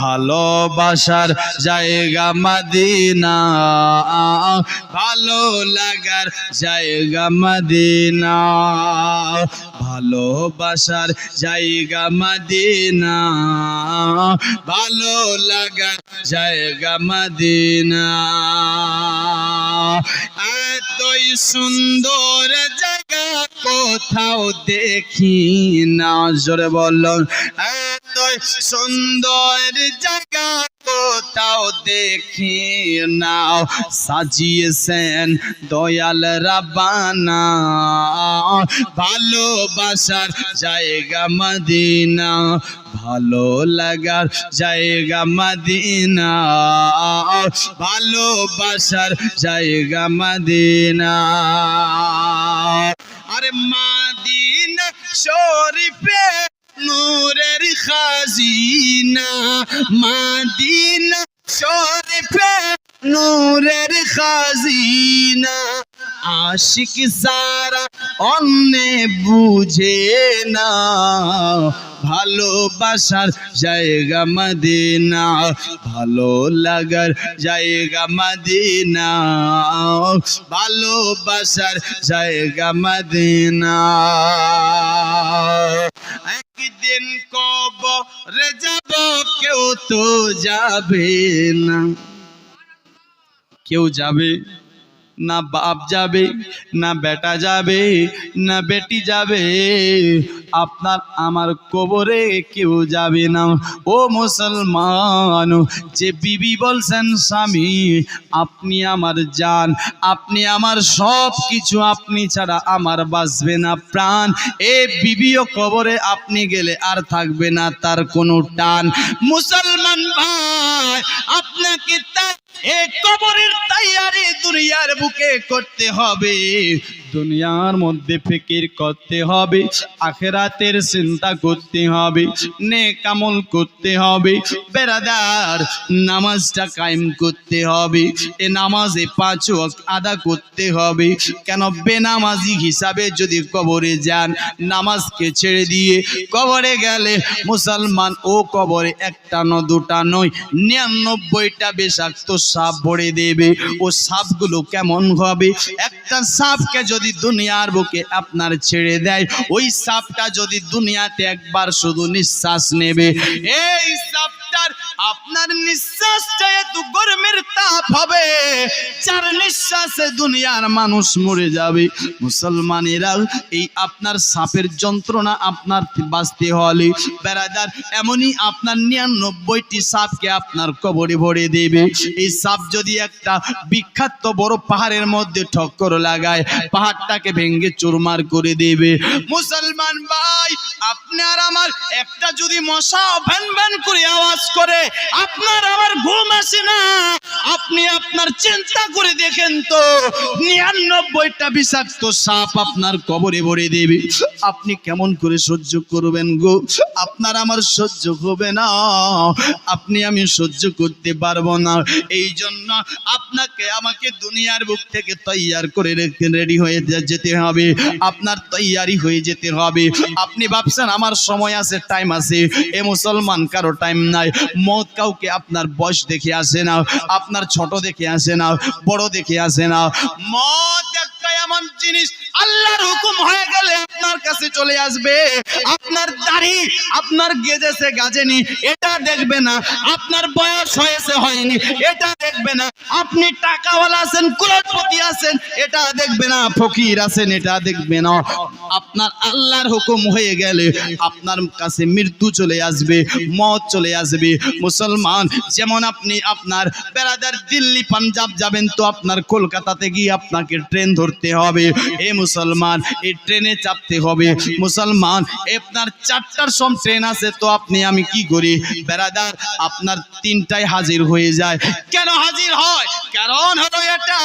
ভালোবাসার জায়গা মদিনা, ভালো লাগার জায়গা মদিনা, ভালোবাসার জায়গা মদিনা, ভালো লাগার জায়গা মদিনা। এতই সুন্দর জায়গা কোথাও দেখি না, জোরে বলো, এতই সুন্দর জায়গা কোথাও দেখি না, সাজিয়েছেন দয়াল রাব্বানা, ভালোবাসার জায়গা মদিনা, ভালো লাগার জায়গা মদিনা, ভালোবাসার জায়গা মদিনা। আরে মদিনা শরীফে নূরের খাজিনা, মদিনা শরীফে নূরের খাজিনা, আশিক সারা অন্যে বুঝে না, ভালোবাসার জায়গা মদিনা, ভালো লাগার জায়গা মদিনা, ভালোবাসার জায়গা মদিনা। একদিন কবরে যাব, কেউ তো যাবে না, কেউ যাবে না, বাপ যাবে না, বেটা যাবে না, বেটি যাবে, আপনার আমার কবরে কেউ যাবে না। ও মুসলমান, যে বিবি বলছেন স্বামী আপনি আমার জান, আপনি আমার সব কিছু, আপনি ছাড়া আমার বাঁচবে না প্রাণ, এ বিবিও কবরে আপনি গেলে আর থাকবে না তার কোনো টান। মুসলমান ভাই, আপনাকে তার এই কবরের তৈয়ারি দুনিয়ার বুকে করতে হবে, দুনিয়ার মধ্যে ফিকির করতে হবে, আখিরাতের চিন্তা করতে হবে, নেক আমল করতে হবে, বেরাদার নামাজটা কায়েম করতে হবে, এ নামাজে 5 ওয়াক্ত আদা করতে হবে। কেন বেনামাজি হিসাবে যদি কবরে যান, নামাজকে ছেড়ে দিয়ে কবরে গেলে মুসলমান, ও কবরে একটা ন দুটা নয় 99টা বিষাক্ত সাপ ভরে দেবে। ও সাপগুলো কেমন হবে? একটা সাপকে যদি দুনিয়ার বুকে আপনার ছেড়ে দেয়, ওই সাপটা যদি দুনিয়াতে একবার শুধু নিঃশ্বাস নেবে, এই সাপটার আপনার নিঃশ্বাসটা এত গরমের তাপ হবে, 4 নিঃশ্বাসে দুনিয়ার মানুষ মরে যাবে। মুসলমানেরা, এই আপনার সাপের যন্ত্রণা আপনার বাঁচতে হলে বেরাদার, এমনই আপনার 99টি সাপকে আপনার কবরে ভরে দেবে। এই সাপ যদি একটা বিখ্যাত বড় পাহাড়ের মধ্যে ঠক্কর লাগায়, পাহাড়টাকে ভেঙে চুরমার করে দেবে। মুসলমান ভাই, আপনার আমার একটা যদি মশা ভ্যান ভ্যান করে আওয়াজ করে, আপনার আমার ঘুম আসে না। আপনি আপনার চিন্তা করে দেখেন তো, 99টা বিষাক্ত সাপ আপনার কবরে ভরে দেবে, আপনি কেমন করে সহ্য করবেন গো? আপনার আমার সহ্য হবে না, আপনি আমি সহ্য করতে পারবো না। এই জন্য আপনাকে আমাকে দুনিয়ার বুক থেকে তৈয়ার করে রেডি হয়ে যেতে হবে, আপনার তৈয়ারি হয়ে যেতে হবে। আপনি ভাবছেন আমার সময় আছে, টাইম আছে, এ মুসলমান কারো টাইম নাই। মত কাউকে আপনার বয়স দেখে আসে না, আপনার ছোট দেখে আসে না, বড় দেখে আসে না। মত একটা এমন জিনিস, আল্লাহর হুকুম হয়ে গেলে আপনার কাছে চলে আসবে। আপনার দাড়ি আপনার গেজেছে গাজেনি এটা দেখবে না, আপনার বয়স হয়েছে হয়নি এটা দেখবে না, আপনি টাকাওয়ালা আছেন কুলপতি আছেন এটা দেখবে না, ফকির আছেন এটা দেখবে না। আপনার আল্লাহর হুকুম হয়ে গেলে আপনার কাছে মৃত্যু চলে আসবে, মত চলে আসবে। মুসলমান, যেমন আপনি আপনার বেড়াদার দিল্লি পাঞ্জাব যাবেন, তো আপনার কলকাতাতে গিয়ে আপনাকে ট্রেন ধরতে হবে। এ মুসলমান, এই ট্রেনে চাপতে হবে। মুসলমান, আপনার 4টার সময় ট্রেন আছে, তো আপনি আমি কি করি বেড়াদার, আপনার 3টায় হাজির হয়ে যায়। কেন হাজির হয়? কারণ হলো এটা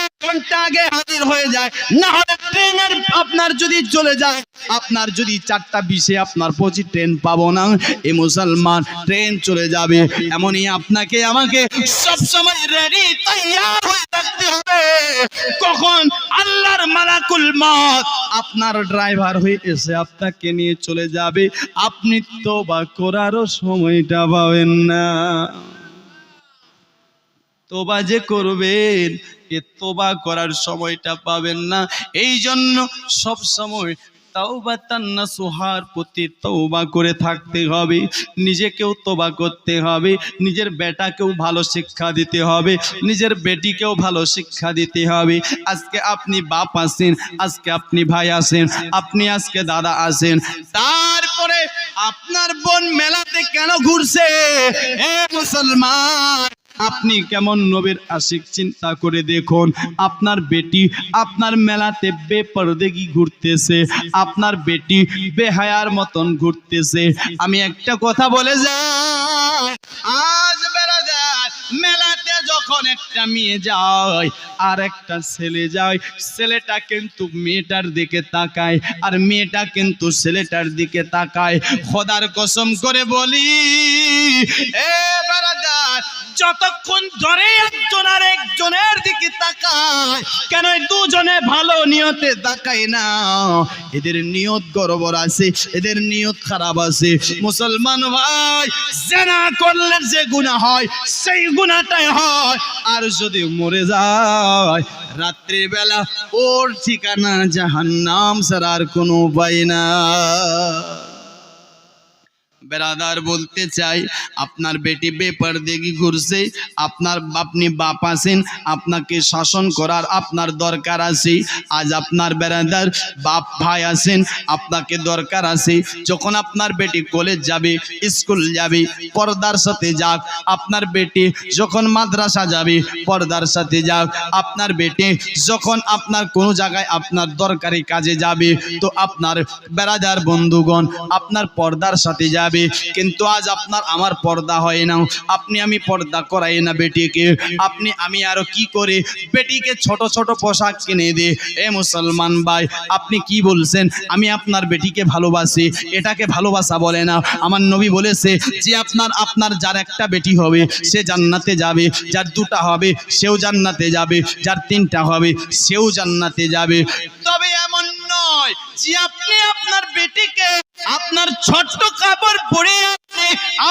1 ঘন্টা আগে হাজির হয়ে যায়, না হলে ট্রেনের আপনার যদি চলে যায়, আপনার যদি 4:20 আপনার পৌঁছে ট্রেন পাবো না। এ মুসলমান, ট্রেন চলে যাবে, এমনই আপনাকে আমাকে সব সময় রেডি তৈয়ার হয়ে থাকতে হবে। কখন আল্লাহর মালাকুল মউত আপনার ড্রাইভার হয়ে এসে আপনাকে নিয়ে চলে যাবে, আপনি তওবা করারও সময়টা পাবেন না। তওবা যে করবেন, এ তওবা করার সময়টা পাবেন না। এই জন্য সব সময় তাওবাতান নাসুহার প্রতি তওবা করে থাকতে হবে। নিজেকেও তওবা করতে হবে, নিজের বেটাকেও ভালো শিক্ষা দিতে হবে, নিজের বেটিকেও ভালো শিক্ষা দিতে হবে। আজকে আপনি বাপ আছেন, আজকে আপনি ভাই আছেন, আপনি আজকে দাদা আছেন, তারপরে আপনার বোন মেলাতে কেন ঘুরছে? এ মুসলমান, আপনি কেমন নবীর আশিক চিন্তা করে দেখুন। আপনার বেটি আপনার মেলাতে বেপরদেগি ঘুরতেছে, আপনার বেটি বেহায়ার মতন ঘুরতেছে। আমি একটা কথা বলে যাই, আজ বেরাদার মেলাতে যখন একটা মেয়ে যায় আর একটা ছেলে যায়, ছেলেটা কিন্তু মেয়েটার দিকে তাকায় আর মেয়েটা কিন্তু ছেলেটার দিকে তাকায়। খোদার কসম করে বলি, এ বেরাদার, যতক্ষণ ধরে একজন আর একজনের দিকে তাকায়, কেন দুজনে ভালো নিয়তে তাকায় না? এদের নিয়ত গড়বড় আছে, এদের নিয়ত খারাপ আছে। মুসলমান ভাই, জিনা করলে যে গুনাহ হয় সেই গুনাহটাই হয়, আর যদি মরে যায় রাত্রি বেলা ওর ঠিকানা জাহান্নাম ছাড়া আর কোনো উপায় না। বেরাদার, বলতে চাই, আপনার বেটি বেপরদেগি ঘুরছে, আপনি বাপ আছেন, আপনাকে শাসন করার আপনার দরকার আছে। আজ আপনার বেরাদার বাপ ভাই আছেন, আপনাকে দরকার আছে। যখন আপনার বেটি কলেজ যাবে, স্কুল যাবে, পর্দার সাথে যাক। আপনার বেটি যখন মাদ্রাসা যাবে, পর্দার সাথে যাক। আপনার বেটি যখন আপনার কোনো জায়গায় আপনার দরকারি কাজে যাবে, তো আপনার বেরাদার বন্ধুগণ আপনার পর্দার সাথে যাবে। কিন্তু আজ আপনার আমার পর্দা হয় না, আপনি আমি পর্দা করাই না বেটিকে। আমি আরো কি করে বেটিকে ছোট ছোট পোশাক কিনে দে? এ মুসলমান ভাই, আপনি কি বলছেন আমি আপনার বেটিকে ভালোবাসি? এটাকে ভালোবাসা বলে না। আমার নবী বলেছে যে আপনার যার একটা বেটি হবে সে জান্নাতে যাবে, যার দুটা হবে সেও জান্নাতে যাবে, যার তিনটা হবে সেও জান্নাতে যাবে। তবে এমন নয় যে আপনি আপনার বেটিকে আপনার ছোট্ট কাপড় পরে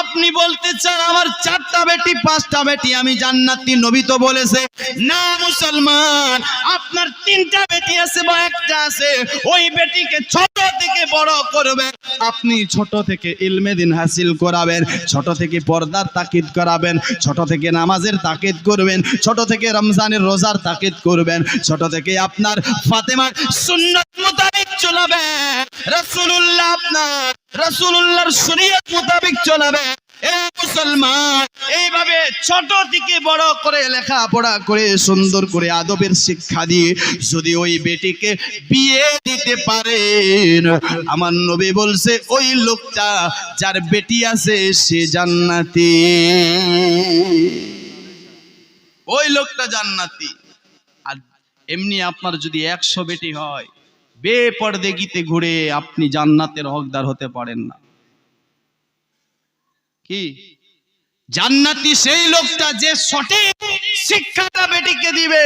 আপনি বলতে চান আমার 4টা বেটি 5টা বেটি আমি জান্নাতি। নবী তো বলেছে না মুসলমান, আপনার 3টা বেটি আছে বা একটা আছে, ওই বেটিকে ছোট থেকে বড় করবেন। আপনি ছোট থেকে ইলমে দিন হাসিল করাবেন, ছোট থেকে পর্দার তাকিদ করাবেন, ছোট থেকে নামাজের তাকিদ করবেন, ছোট থেকে রমজানের রোজার তাকিদ করবেন, ছোট থেকে আপনার ফাতেমার সুন্নাত মোতাবেক চলাবেন, রাসূলুল্লাহর শরীয়ত মোতাবেক চলাবেন। এ মুসলমান, এইভাবে ছোট থেকে বড় করে লেখাপড়া করে সুন্দর করে আদবের শিক্ষা দিয়ে যদি ওই বেটিকে বিয়ে দিতে পারেন, আমার নবী বলছে ওই লোকটা যার বেটি আছে সে জান্নাতি, ওই লোকটা জান্নাতি। আর এমনি আপনার যদি 100 বেটি হয়, বেপরদেগিতে ঘুরে আপনি জান্নাতের হকদার হতে পারেন না। কি জান্নাতি সেই লোকটা যে সঠিক শিক্ষাটা বেটিকে দিবে।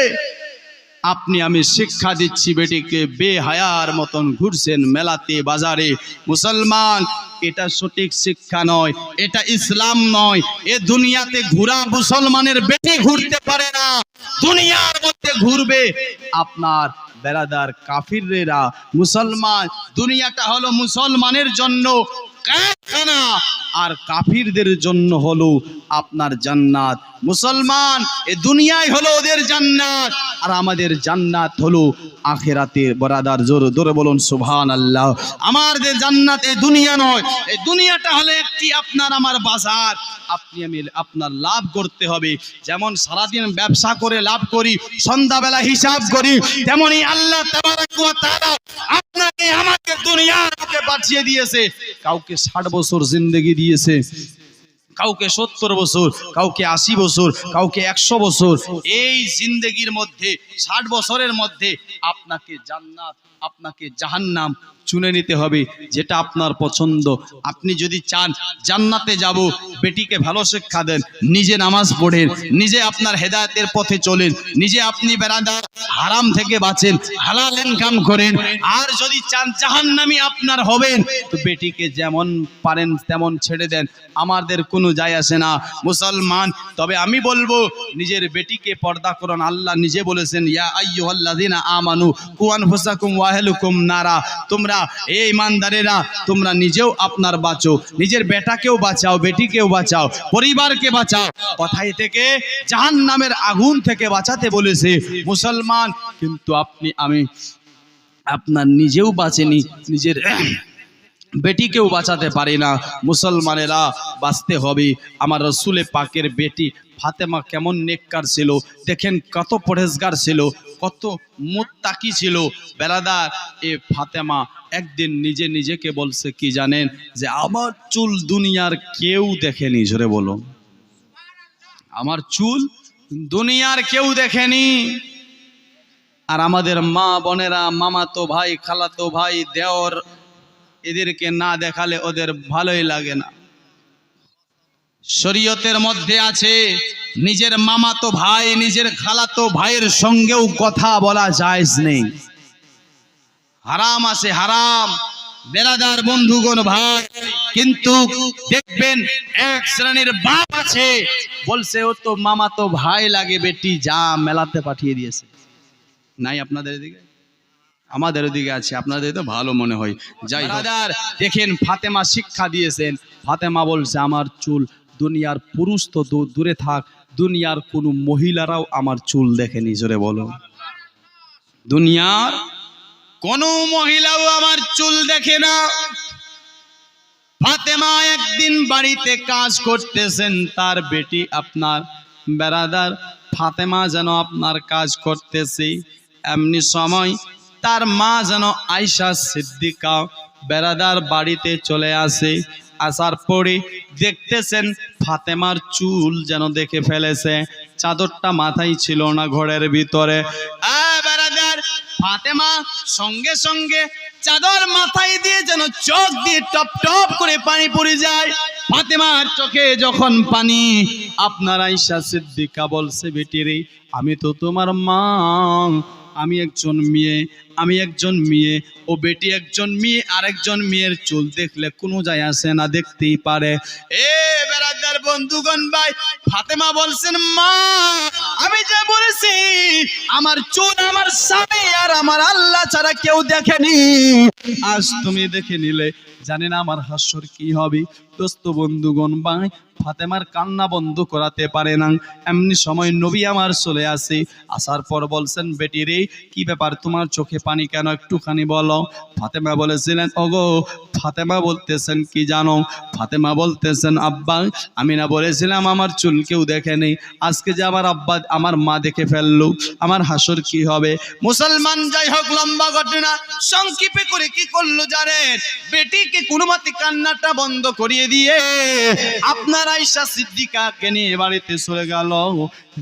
আপনি আমি শিক্ষা দিচ্ছি বেটিকে, বেহায়ার মতন ঘুরছেন মেলাতে বাজারে। মুসলমান, এটা সঠিক শিক্ষা নয়, এটা ইসলাম নয়। এ দুনিয়াতে ঘোরা মুসলমানের বেটি ঘুরতে পারে না, দুনিয়ার মধ্যে ঘুরবে আপনার বেরাদার কাফিররা। মুসলমান, দুনিয়াটা হলো মুসলমানের জন্য কারখানা, আর কাফিরদের জন্য হলো আপনার জান্নাত। মুসলমান, এ দুনিয়ায় হলো ওদের জান্নাত, আর আমাদের জান্নাত হলো আখিরাতে। বরাদার জোরে বলুন সুবহানাল্লাহ। আমাদের জান্নাত এই দুনিয়া নয়, এই দুনিয়াটা হলো একটি আপনার আমার বাজার। আপনি আমি আপনার লাভ করতে হবে। যেমন সারাদিন ব্যবসা করে লাভ করি, সন্ধ্যাবেলা হিসাব করি, তেমনি আল্লাহ তাবারাক ওয়া তাআলা আপনাকে আমাকে দুনিয়াতে পাঠিয়ে দিয়েছে। কাউকে 60 বছর জিন্দেগি দিয়েছে, কাউকে 70 বছর, কাউকে 80 বছর, কাউকে 100 বছর। এই জিন্দেগির মধ্যে 60 বছরের মধ্যে আপনাকে জান্নাত, আপনাকে জাহান্নাম চুনে নিতে হবে, যেটা আপনার পছন্দ। আপনি যদি চান জান্নাতে যাব, বেটিকে ভালো শিক্ষা দেন, নিজে নামাজ পড়েন, নিজে আপনার হেদায়েতের পথে চলেন, নিজে আপনি বেরাদার হারাম থেকে বাঁচেন, হালাল ইনকাম করেন। আর যদি চান জাহান্নামী আপনার হবেন, তো বেটিকে যেমন পারেন তেমন ছেড়ে দেন, আমাদের কোনো যায় আসে না মুসলমান। তবে আমি বলবো নিজের বেটিকে পর্দা করুন। আল্লাহ নিজে বলেছেন, ইয়া আইয়ুহাল্লাযিনা আমানু কু আনফুসাকুম ওয়া আহলিকুম নারা, তোমরা এই ইমানদারেরা তোমরা নিজেও আপনার বাঁচো, নিজের বেটাকেও বাঁচাও, বেটিকেও বাঁচাও, পরিবারকে বাঁচাও। কথাই থেকে জাহান্নামের আগুন থেকে বাঁচাতে বলেছে মুসলমান। কিন্তু আপনি আমি আপনার নিজেও বাঁচেনি, নিজের বেটিকেও বাঁচাতে পারি না। মুসলমানেরা বাঁচতে হবে। আমার রসুলে পাকের বেটি ফাতেমা কেমন নেককার ছিল দেখেন, কত পরহেজগার ছিল, কত মুত্তাকি ছিল বেরাদার। এ ফাতেমা একদিন নিজে নিজেকে বলছে কি জানেন, যে আমার চুল দুনিয়ার কেউ দেখেনি। জোরে বলো, আমার চুল দুনিয়ার কেউ দেখেনি। আর আমাদের মা বোনেরা, মামাতো ভাই, খালাতো ভাই, দেওর, এদেরকে না দেখালে ওদের ভালোই লাগে না। শরীয়তের মধ্যে আছে নিজের মামাতো ভাই, নিজের খালাতো ভাইয়ের সঙ্গেও কথা বলা জায়েজ নেই, হারাম আছে, হারাম। বেরাদার বন্ধুগণ ভাই, কিন্তু দেখবেন এক শ্রেণীর বাপ আছে বলছে ও তো মামাতো ভাই লাগে, বেটি যা মেলাতে পাঠিয়ে দিয়েছে। নাই আপনাদের এদিকে? আমাদের ওদিকে আছে, আপনাদের তো ভালো মনে হয়। যাই ব্রাদার, দেখেন ফাতেমা শিক্ষা দিয়েছেন। ফাতেমা বলছে আমার চুল দুনিয়ার পুরুষ তো দূরে থাক, দুনিয়ার কোনো মহিলারাও আমার চুল দেখেনি। জোরে বলো, দুনিয়ার কোনো মহিলাও আমার চুল দেখে না। ফাতেমা একদিন বাড়িতে কাজ করতেছেন, তার বেটি আপনার বেরাদার ফাতেমা যেন আপনার কাজ করতেছে, এমনি সময় তার মা যেন আয়েশা সিদ্দিকা বেরাদার বাড়িতে চলে আসে। আসার পরে দেখতেছেন ফাতেমার চুল যেন দেখে ফেলেছে, চাদরটা মাথায় ছিল না ঘরের ভিতরে। বেরাদার ফাতেমা সঙ্গে সঙ্গে চাদর মাথায় দিয়ে যেন চোখ দিয়ে টপ টপ করে পানি পড়ে যায়। ফাতেমার চোখে যখন পানি, আপনার আয়েশা সিদ্দিকা বলছে বেটিরে, আমি তো তোমার মা, আমি একজন মেয়ে, আমি একজন মেয়ে, ও বেটি একজন মেয়ে, আরেকজন মেয়ের চুল দেখলে কোনো যায় আসে না, দেখতেই পারে। এ বেরাদার বন্ধুগণ ভাই, ফাতেমা বলছেন মা, আমি যে বলেছি আমার চুল আমার স্বামী আর আমার আল্লাহ ছাড়া কেউ দেখেনি, আজ তুমি দেখে নিলে জানি না আমার হাস্যর কি হবে। দোস্ত বন্ধুগণ ভাই, ফাতেমার কান্না বন্ধ করাতে পারে না। এমনি সময় নবী আমার চলে আসে, আসার পর বলছেন বেটি রে, কি ব্যাপার তোমার চোখে পানি কেন, একটুখানি বলো। ফাতেমা বলেছিলেন ওগো, ফাতেমা বলতেছেন কি জানো, ফাতেমা বলতেছেন আব্বা, আমি না বলেছিলাম আমার চুল কেউ দেখেনি, আজকে যে আমার আব্বা আমার মা দেখে ফেললো, আমার হাসর কি হবে। মুসলমান যাই হোক, লম্বা ঘটনা সংক্ষেপে করে কি করলো জানেন, বেটিকে কোনো মতে কান্নাটা বন্ধ করিয়ে দিয়ে আপনার আয়েশা সিদ্দিকাকে নিয়ে বাড়িতে চলে গেল।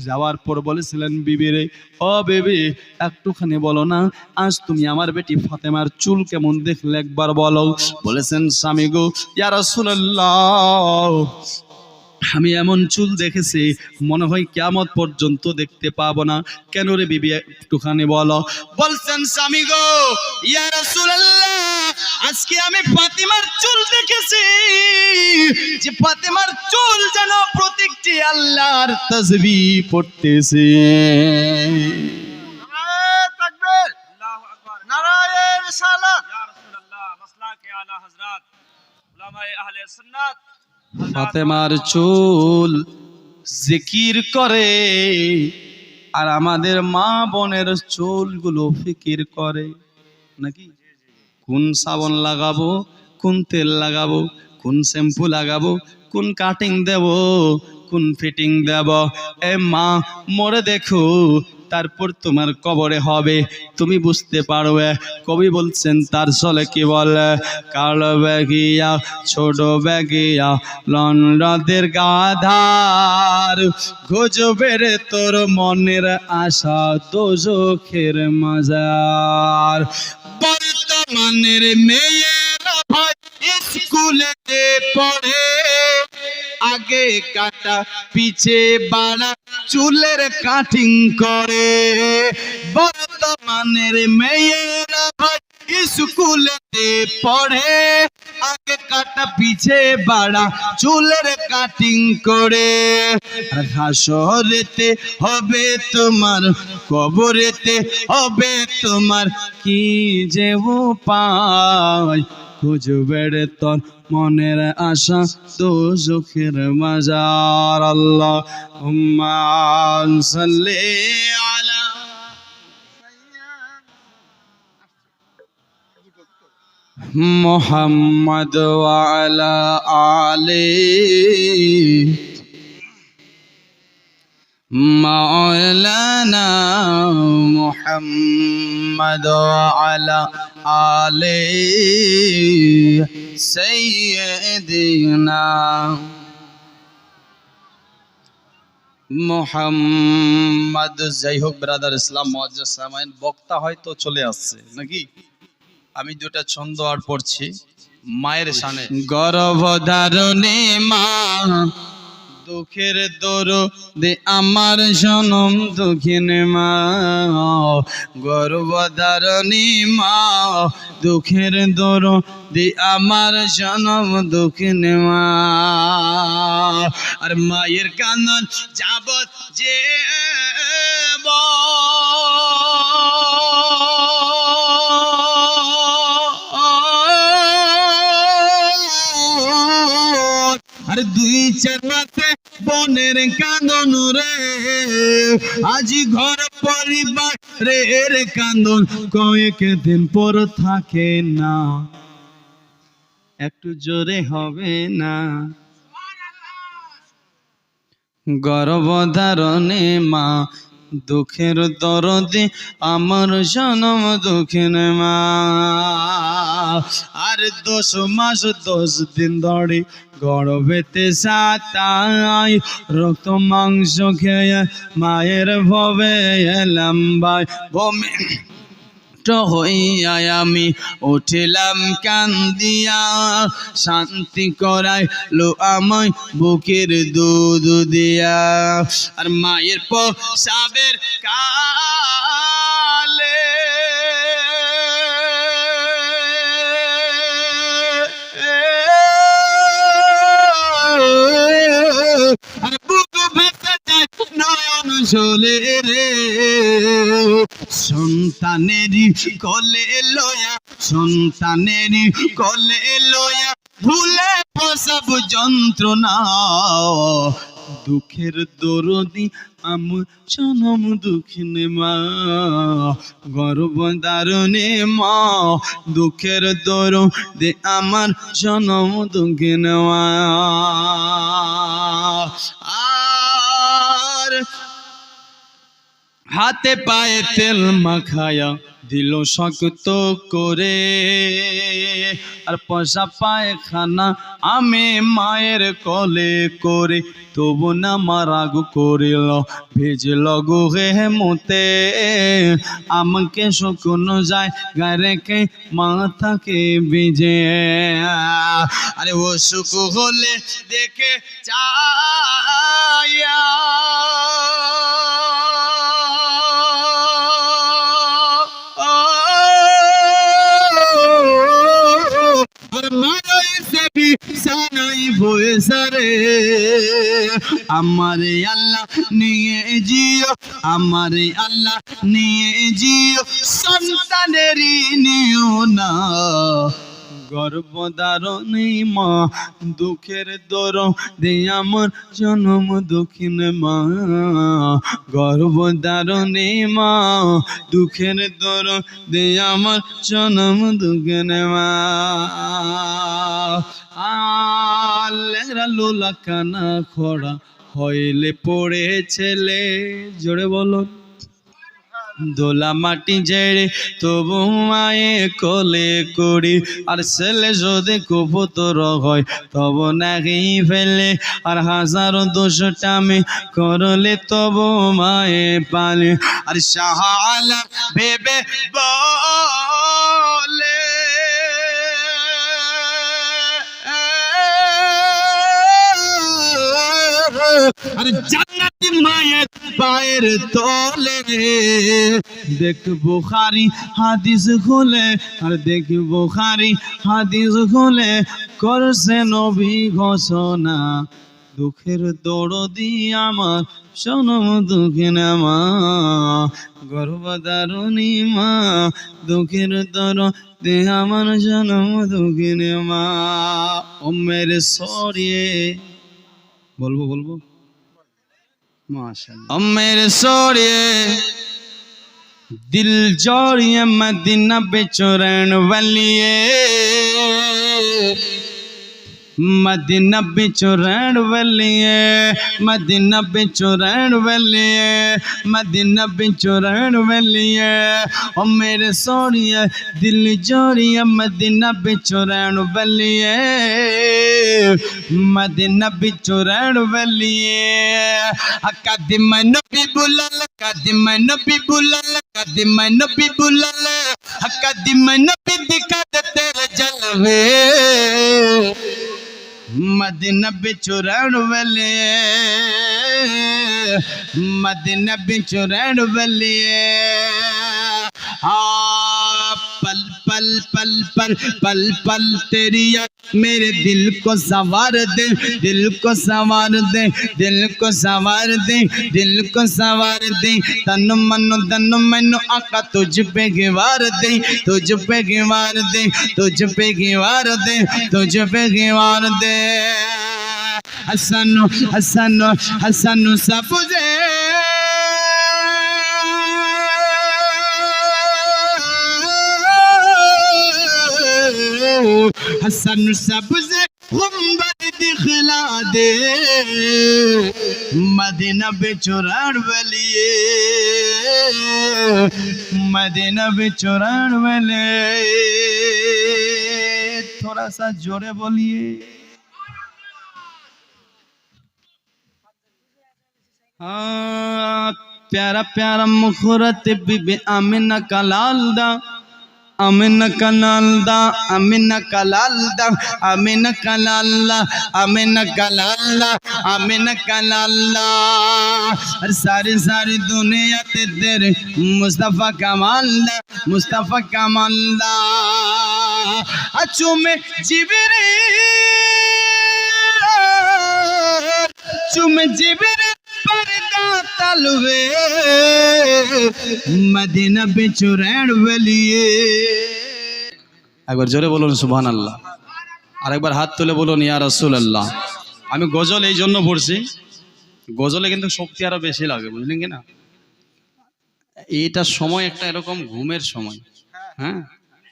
যাওয়ার পর বলেছিলেন বিবিরে, ও বেবি একটুখানি বলো না, আজ তুমি আমার বেটি ফাতেমার চুল কেমন দেখলে একবার বলো। বলেছেন স্বামী গো, ইয়া রাসূলুল্লাহ, আমি এমন চুল দেখেছি মনে হয় কিয়ামত পর্যন্ত দেখতে পাবো না। কেন রে বিবি একটুখানি বলো। বলছেন স্বামী গো, ইয়া রাসূলুল্লাহ, আজকে আমি ফাতেমার চুল দেখেছি, যে ফাতেমার চুল যেন প্রত্যেকটি আল্লাহর তাসবিহ পড়তেছে। নারায়ে তাকবীর, আল্লাহু আকবার, নারায়ে রিসালাত, ইয়া রাসূলুল্লাহ, মাসলাকে আলা হযরত উলামায়ে আহলে সুন্নাত। ফাতেমার চুল জিকির করে, আর আমাদের মা বোনের চুলগুলো ফিকির করে নাকি। কোন সাবান লাগাবো, কোন তেল লাগাবো, কোন শ্যাম্পু লাগাবো, কোন কাটিং দেব, কোন ফিটিং দেব। এ মা মোরে দেখো, তারপর তোমার কবরে হবে, তুমি বুঝতে পারবে। কবি বলছেন তার চলে কি বলে, কালো ব্যাগিয়া ছোট ব্যাগিয়া লন্ডদের গাধার, গজবের তোর মনের আশা দোজখের মাজার। বর্তমানের মেয়েরা ভাই স্কুলেতে পড়ে, আগে কাটা পিছে বাড়া চুলের কাটিং করে। বর্তমানের মেয়েরা ভাই স্কুলেতে পড়ে, আগে কাটা পিছে বাড়া চুলের কাটিং করে। আর হাসরেতে হবে তোমার, কবরেতে হবে তোমার, কি যে উপায় খুঁজবের তোর মনের আশা দোজখের মাজার। আল্লাহুম্মা সাল্লি আলা মুহাম্মদ ওয়া আলা আলি মাওলানা মুহাম্মদ ওয়া আলা আলি সাইয়্যিদিনা মুহাম্মদ। যাই হোক ব্রাদার ইসলাম মুআজ্জাজ সামাইন, বক্তা হয়তো চলে আসছে নাকি, আমি দুটা ছন্দ আর পড়ছি মায়ের শানে। গর্ভধারণে মা দুঃখের দরদে আমার জনম দুঃখিন মা, গর্ভধারণী মা দুঃখের দরদে আমার জনম দুঃখিন মা। আর মায়ের কান্নান যাবত যে আর দুই চার মাসে বনের কান্দন রে, আজি ঘর পরিবার রের কান্দন কয়েক দিন পর থাকে না, একটু জোরে হবে না। গর্ভধারণে মা দুঃখের দরদে আমার জনম দুঃখিন মা। আর 10 মাস 10 দিন ধরে গর্ভেতে সাতাই, রক্ত মাংস খেয়ে মায়ের ভবে এলাম ভাই, বমি হইয়া আমি উঠিলাম কান্দিয়া, শান্তি করাইলো আমায় বুকের দুধ দিয়া। আর মায়ের প্রসাবের কালে আর বুক ভেসে যায় নয়ন ঝোলে রে, সন্তানেরই কোলে লয়া, সন্তানেরই কোলে লয়া ভুলে প্রসব যন্ত্রণা, দুঃখের দরদি আমার জনম দুঃখিন মা। গর্ভধারণে মা দুঃখের দরদি আমার জনম দুঃখিন মা। আর হাতে পায়ে তেল মাখায়া দিল শক্ত করে, আর পয়সা পায়খানা আমি মায়ের কোলে করে, তবু না মারাগ করিল ভেজল গো হে মতে, আমাকে শুকনো যায় গায়ে রেখে মাথাকে ভিজে। আরে ও সুখ হলে দেখে চায়া আমারে আল্লাহ নিয়ে জিও, আমারে আল্লাহ নিয়ে জিও, সন্তানেরই নিও না। গর্ভধারণী মা দুঃখের দরদে আমার জনম দুঃখিন মা, গর্ভধারণী মা দুঃখের দরদে আমার জনম দুঃখিন মা। লেংরা লোলা কানা খোড়া হইলে পড়ে ছেলে, জোরে বলো দোলা মাটি জেড়ে তবু মায়ে কোলে করি আর ছেলে যদি কবুতর হয় তব নাকি ফেলে আর হাজারো দোষটা আমি করলে তবু মায়ে পালে আর শাহ আলম ভেবে বলে আর জান্নাতি মায়ের পায়ের তলে দেখ বুখারী হাদিস খুলে আর দেখ বুখারী হাদিস খুলে করছে নবী ঘোষণা দুঃখের দরদি আমার সনম দুঃখিনা মা গর্ভধারণী মা দুঃখের দরদি আমার সনম দুঃখিনা মা উম্মের সরিয়ে বলবো माशाअल्लाह मेरे सोरिए दिल जोड़िए मदीना बेचैन वालिए मदीना बेचैन वालिए मदीना बेचैन वालिए मदीना बेचैन वालिए ओ मेरे सोरिए दिल जोड़िए मदीना बेचैन वालिए मदीना बेचैन वालिए कदम नबी बुलल कदम नबी बुलल कदम नबी बुलल कदम नबी दिखा दे तेरे जलवे मदीना बेचैन वाले मदीना बेचैन वाले पल पल पल पल पल पल तेरी याद मेरे दिल को सवार दे दिल को सवार दे दिल को सवार दे दिल को सवार दे तन मनो आका तुझ पे गिवार दे तुझ पे गिवार दे तुझ पे गिवार दे तुझ पे गिवार दे हसनो हसनो हसनो सबुजे हसन सबसे गुंबद दिखला दे मदीना बेचैन वालिए मदीना बेचैन वाले थोड़ा सा जोरे बोलिए प्यारा प्यारा मुखरत बीबी आमिना का लाल दा अमिन कलालदा अमिन कलालदा अमिन कलाला अमिन कलाला अमिन कलाला सारी सारी दुनिया ते तेरे मुस्तफा कमालदा मुस्तफा कमालदा अच्छो में जिबरे पर्दा तलवे मदीना बेचैन वालिए একবার জোরে বলুন সুবহানাল্লাহ আরেকবার হাত তুলে বলুন ইয়া রাসূলুল্লাহ আমি গজল এই জন্য পড়ছি গজলে কিন্তু শক্তি আরো বেশি লাগে বুঝলেন কি না এইটা সময় একটা এরকম ঘুমের সময় হ্যাঁ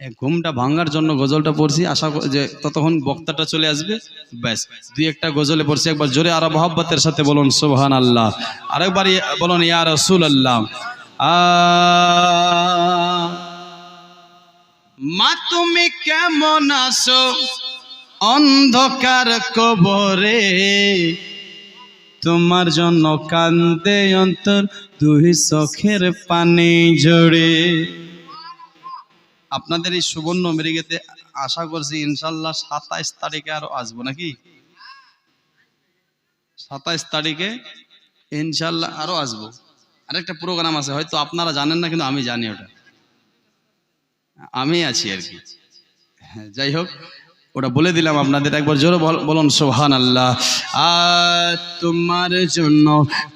এই ঘুমটা ভাঙার জন্য গজলটা পড়ছি আশা যে ততক্ষণ বক্তাটা চলে আসবে ব্যাস দুই একটা গজলে পড়ছি একবার জোরে আর মহব্বতের সাথে বলুন সুবহানাল্লাহ আরেকবার বলুন ইয়া রাসূলুল্লাহ মা তুমি কেমন আছো অন্ধকার কবরে তোমার জন্য কান্দে অন্তর দুই চোখের পানি ঝরে আপনাদের এই সুবর্ণ মৃগেতে আশা করছি ইনশাল্লাহ 27 তারিখে আরো আসবো নাকি 27 তারিখে ইনশাল্লাহ আরো আসবো আরেকটা প্রোগ্রাম আছে হয়তো আপনারা জানেন না কিন্তু আমি জানি ওটা আমি আছি আর কি যাই হোক ওটা বলে দিলাম আপনাদের একবার জোরে বলুন সুবহানাল্লাহ তোমার জন্য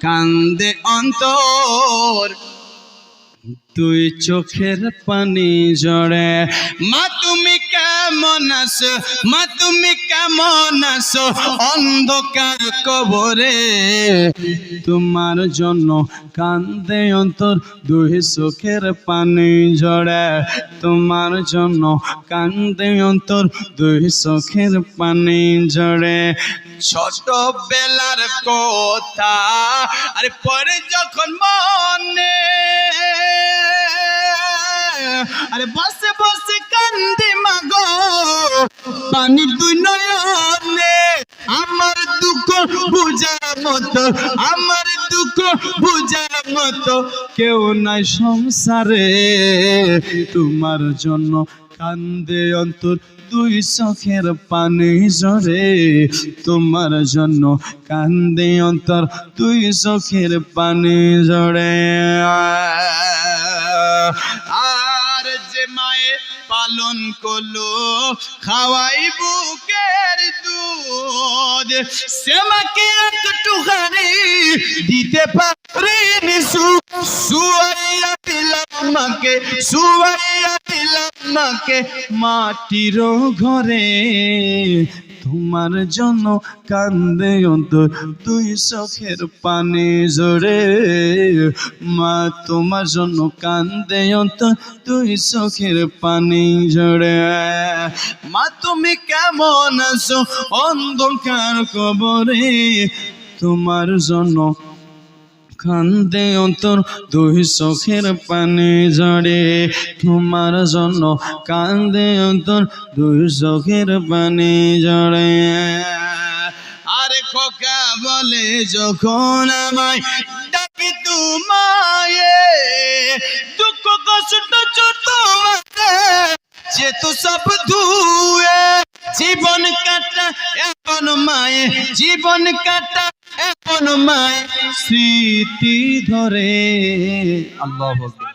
কান্দে অন্তর তুই চোখের পানি ঝরে মা তুমি কে কেমন আছো মা তুমি কেমন আছো অন্ধকার কবরে তোমার জন্য কান্দে অন্তর দুই চোখের পানি ঝরে তোমার জন্য কান্দে অন্তর দুই চোখের পানি ঝরে ছোটবেলার কথা আরে পরে যখন মনে আরে বসে বসে কান্দি মাগো পানি দুই নয়নে আমার দুঃখ বুঝার মতো আমার দুঃখ বুঝার মতো কেউ নাই সংসারে তোমার জন্য কান্দে অন্তর দুই চোখের পানি ঝরে তোমার জন্য কান্দে অন্তর দুই চোখের পানি ঝরে আর যে মায়ে পালন করলো খাওয়াই বুকের দুধ সে মাকে একটুখানি দিতে পারিনি শুয়াইয়া দিলাম মাকে শুয়াইয়া দিলাম মাকে মাটির ঘরে তোমার জন্য কান্দে অন্তর দুই চোখের পানি ঝরে মা তোমার জন্য কান্দে অন্তর দুই চোখের পানি ঝরে মা তুমি কেমন আছো অন্ধকার কবরে তোমার জন্য কান্দে অন্তর দুই চোখের পানি ঝরে তোমার জন্য কান্দে অন্তর দুই চোখের পানি ঝরে আরে খোকা বলে যখন আমায় ডাকি তোমায় দুঃখ কষ্ট ছোট যে তো সব ধুয়ে জীবন কাটা এখন মায়ে জীবন কাটা এখন মায়ে স্মৃতি ধরে আল্লাহু আকবার।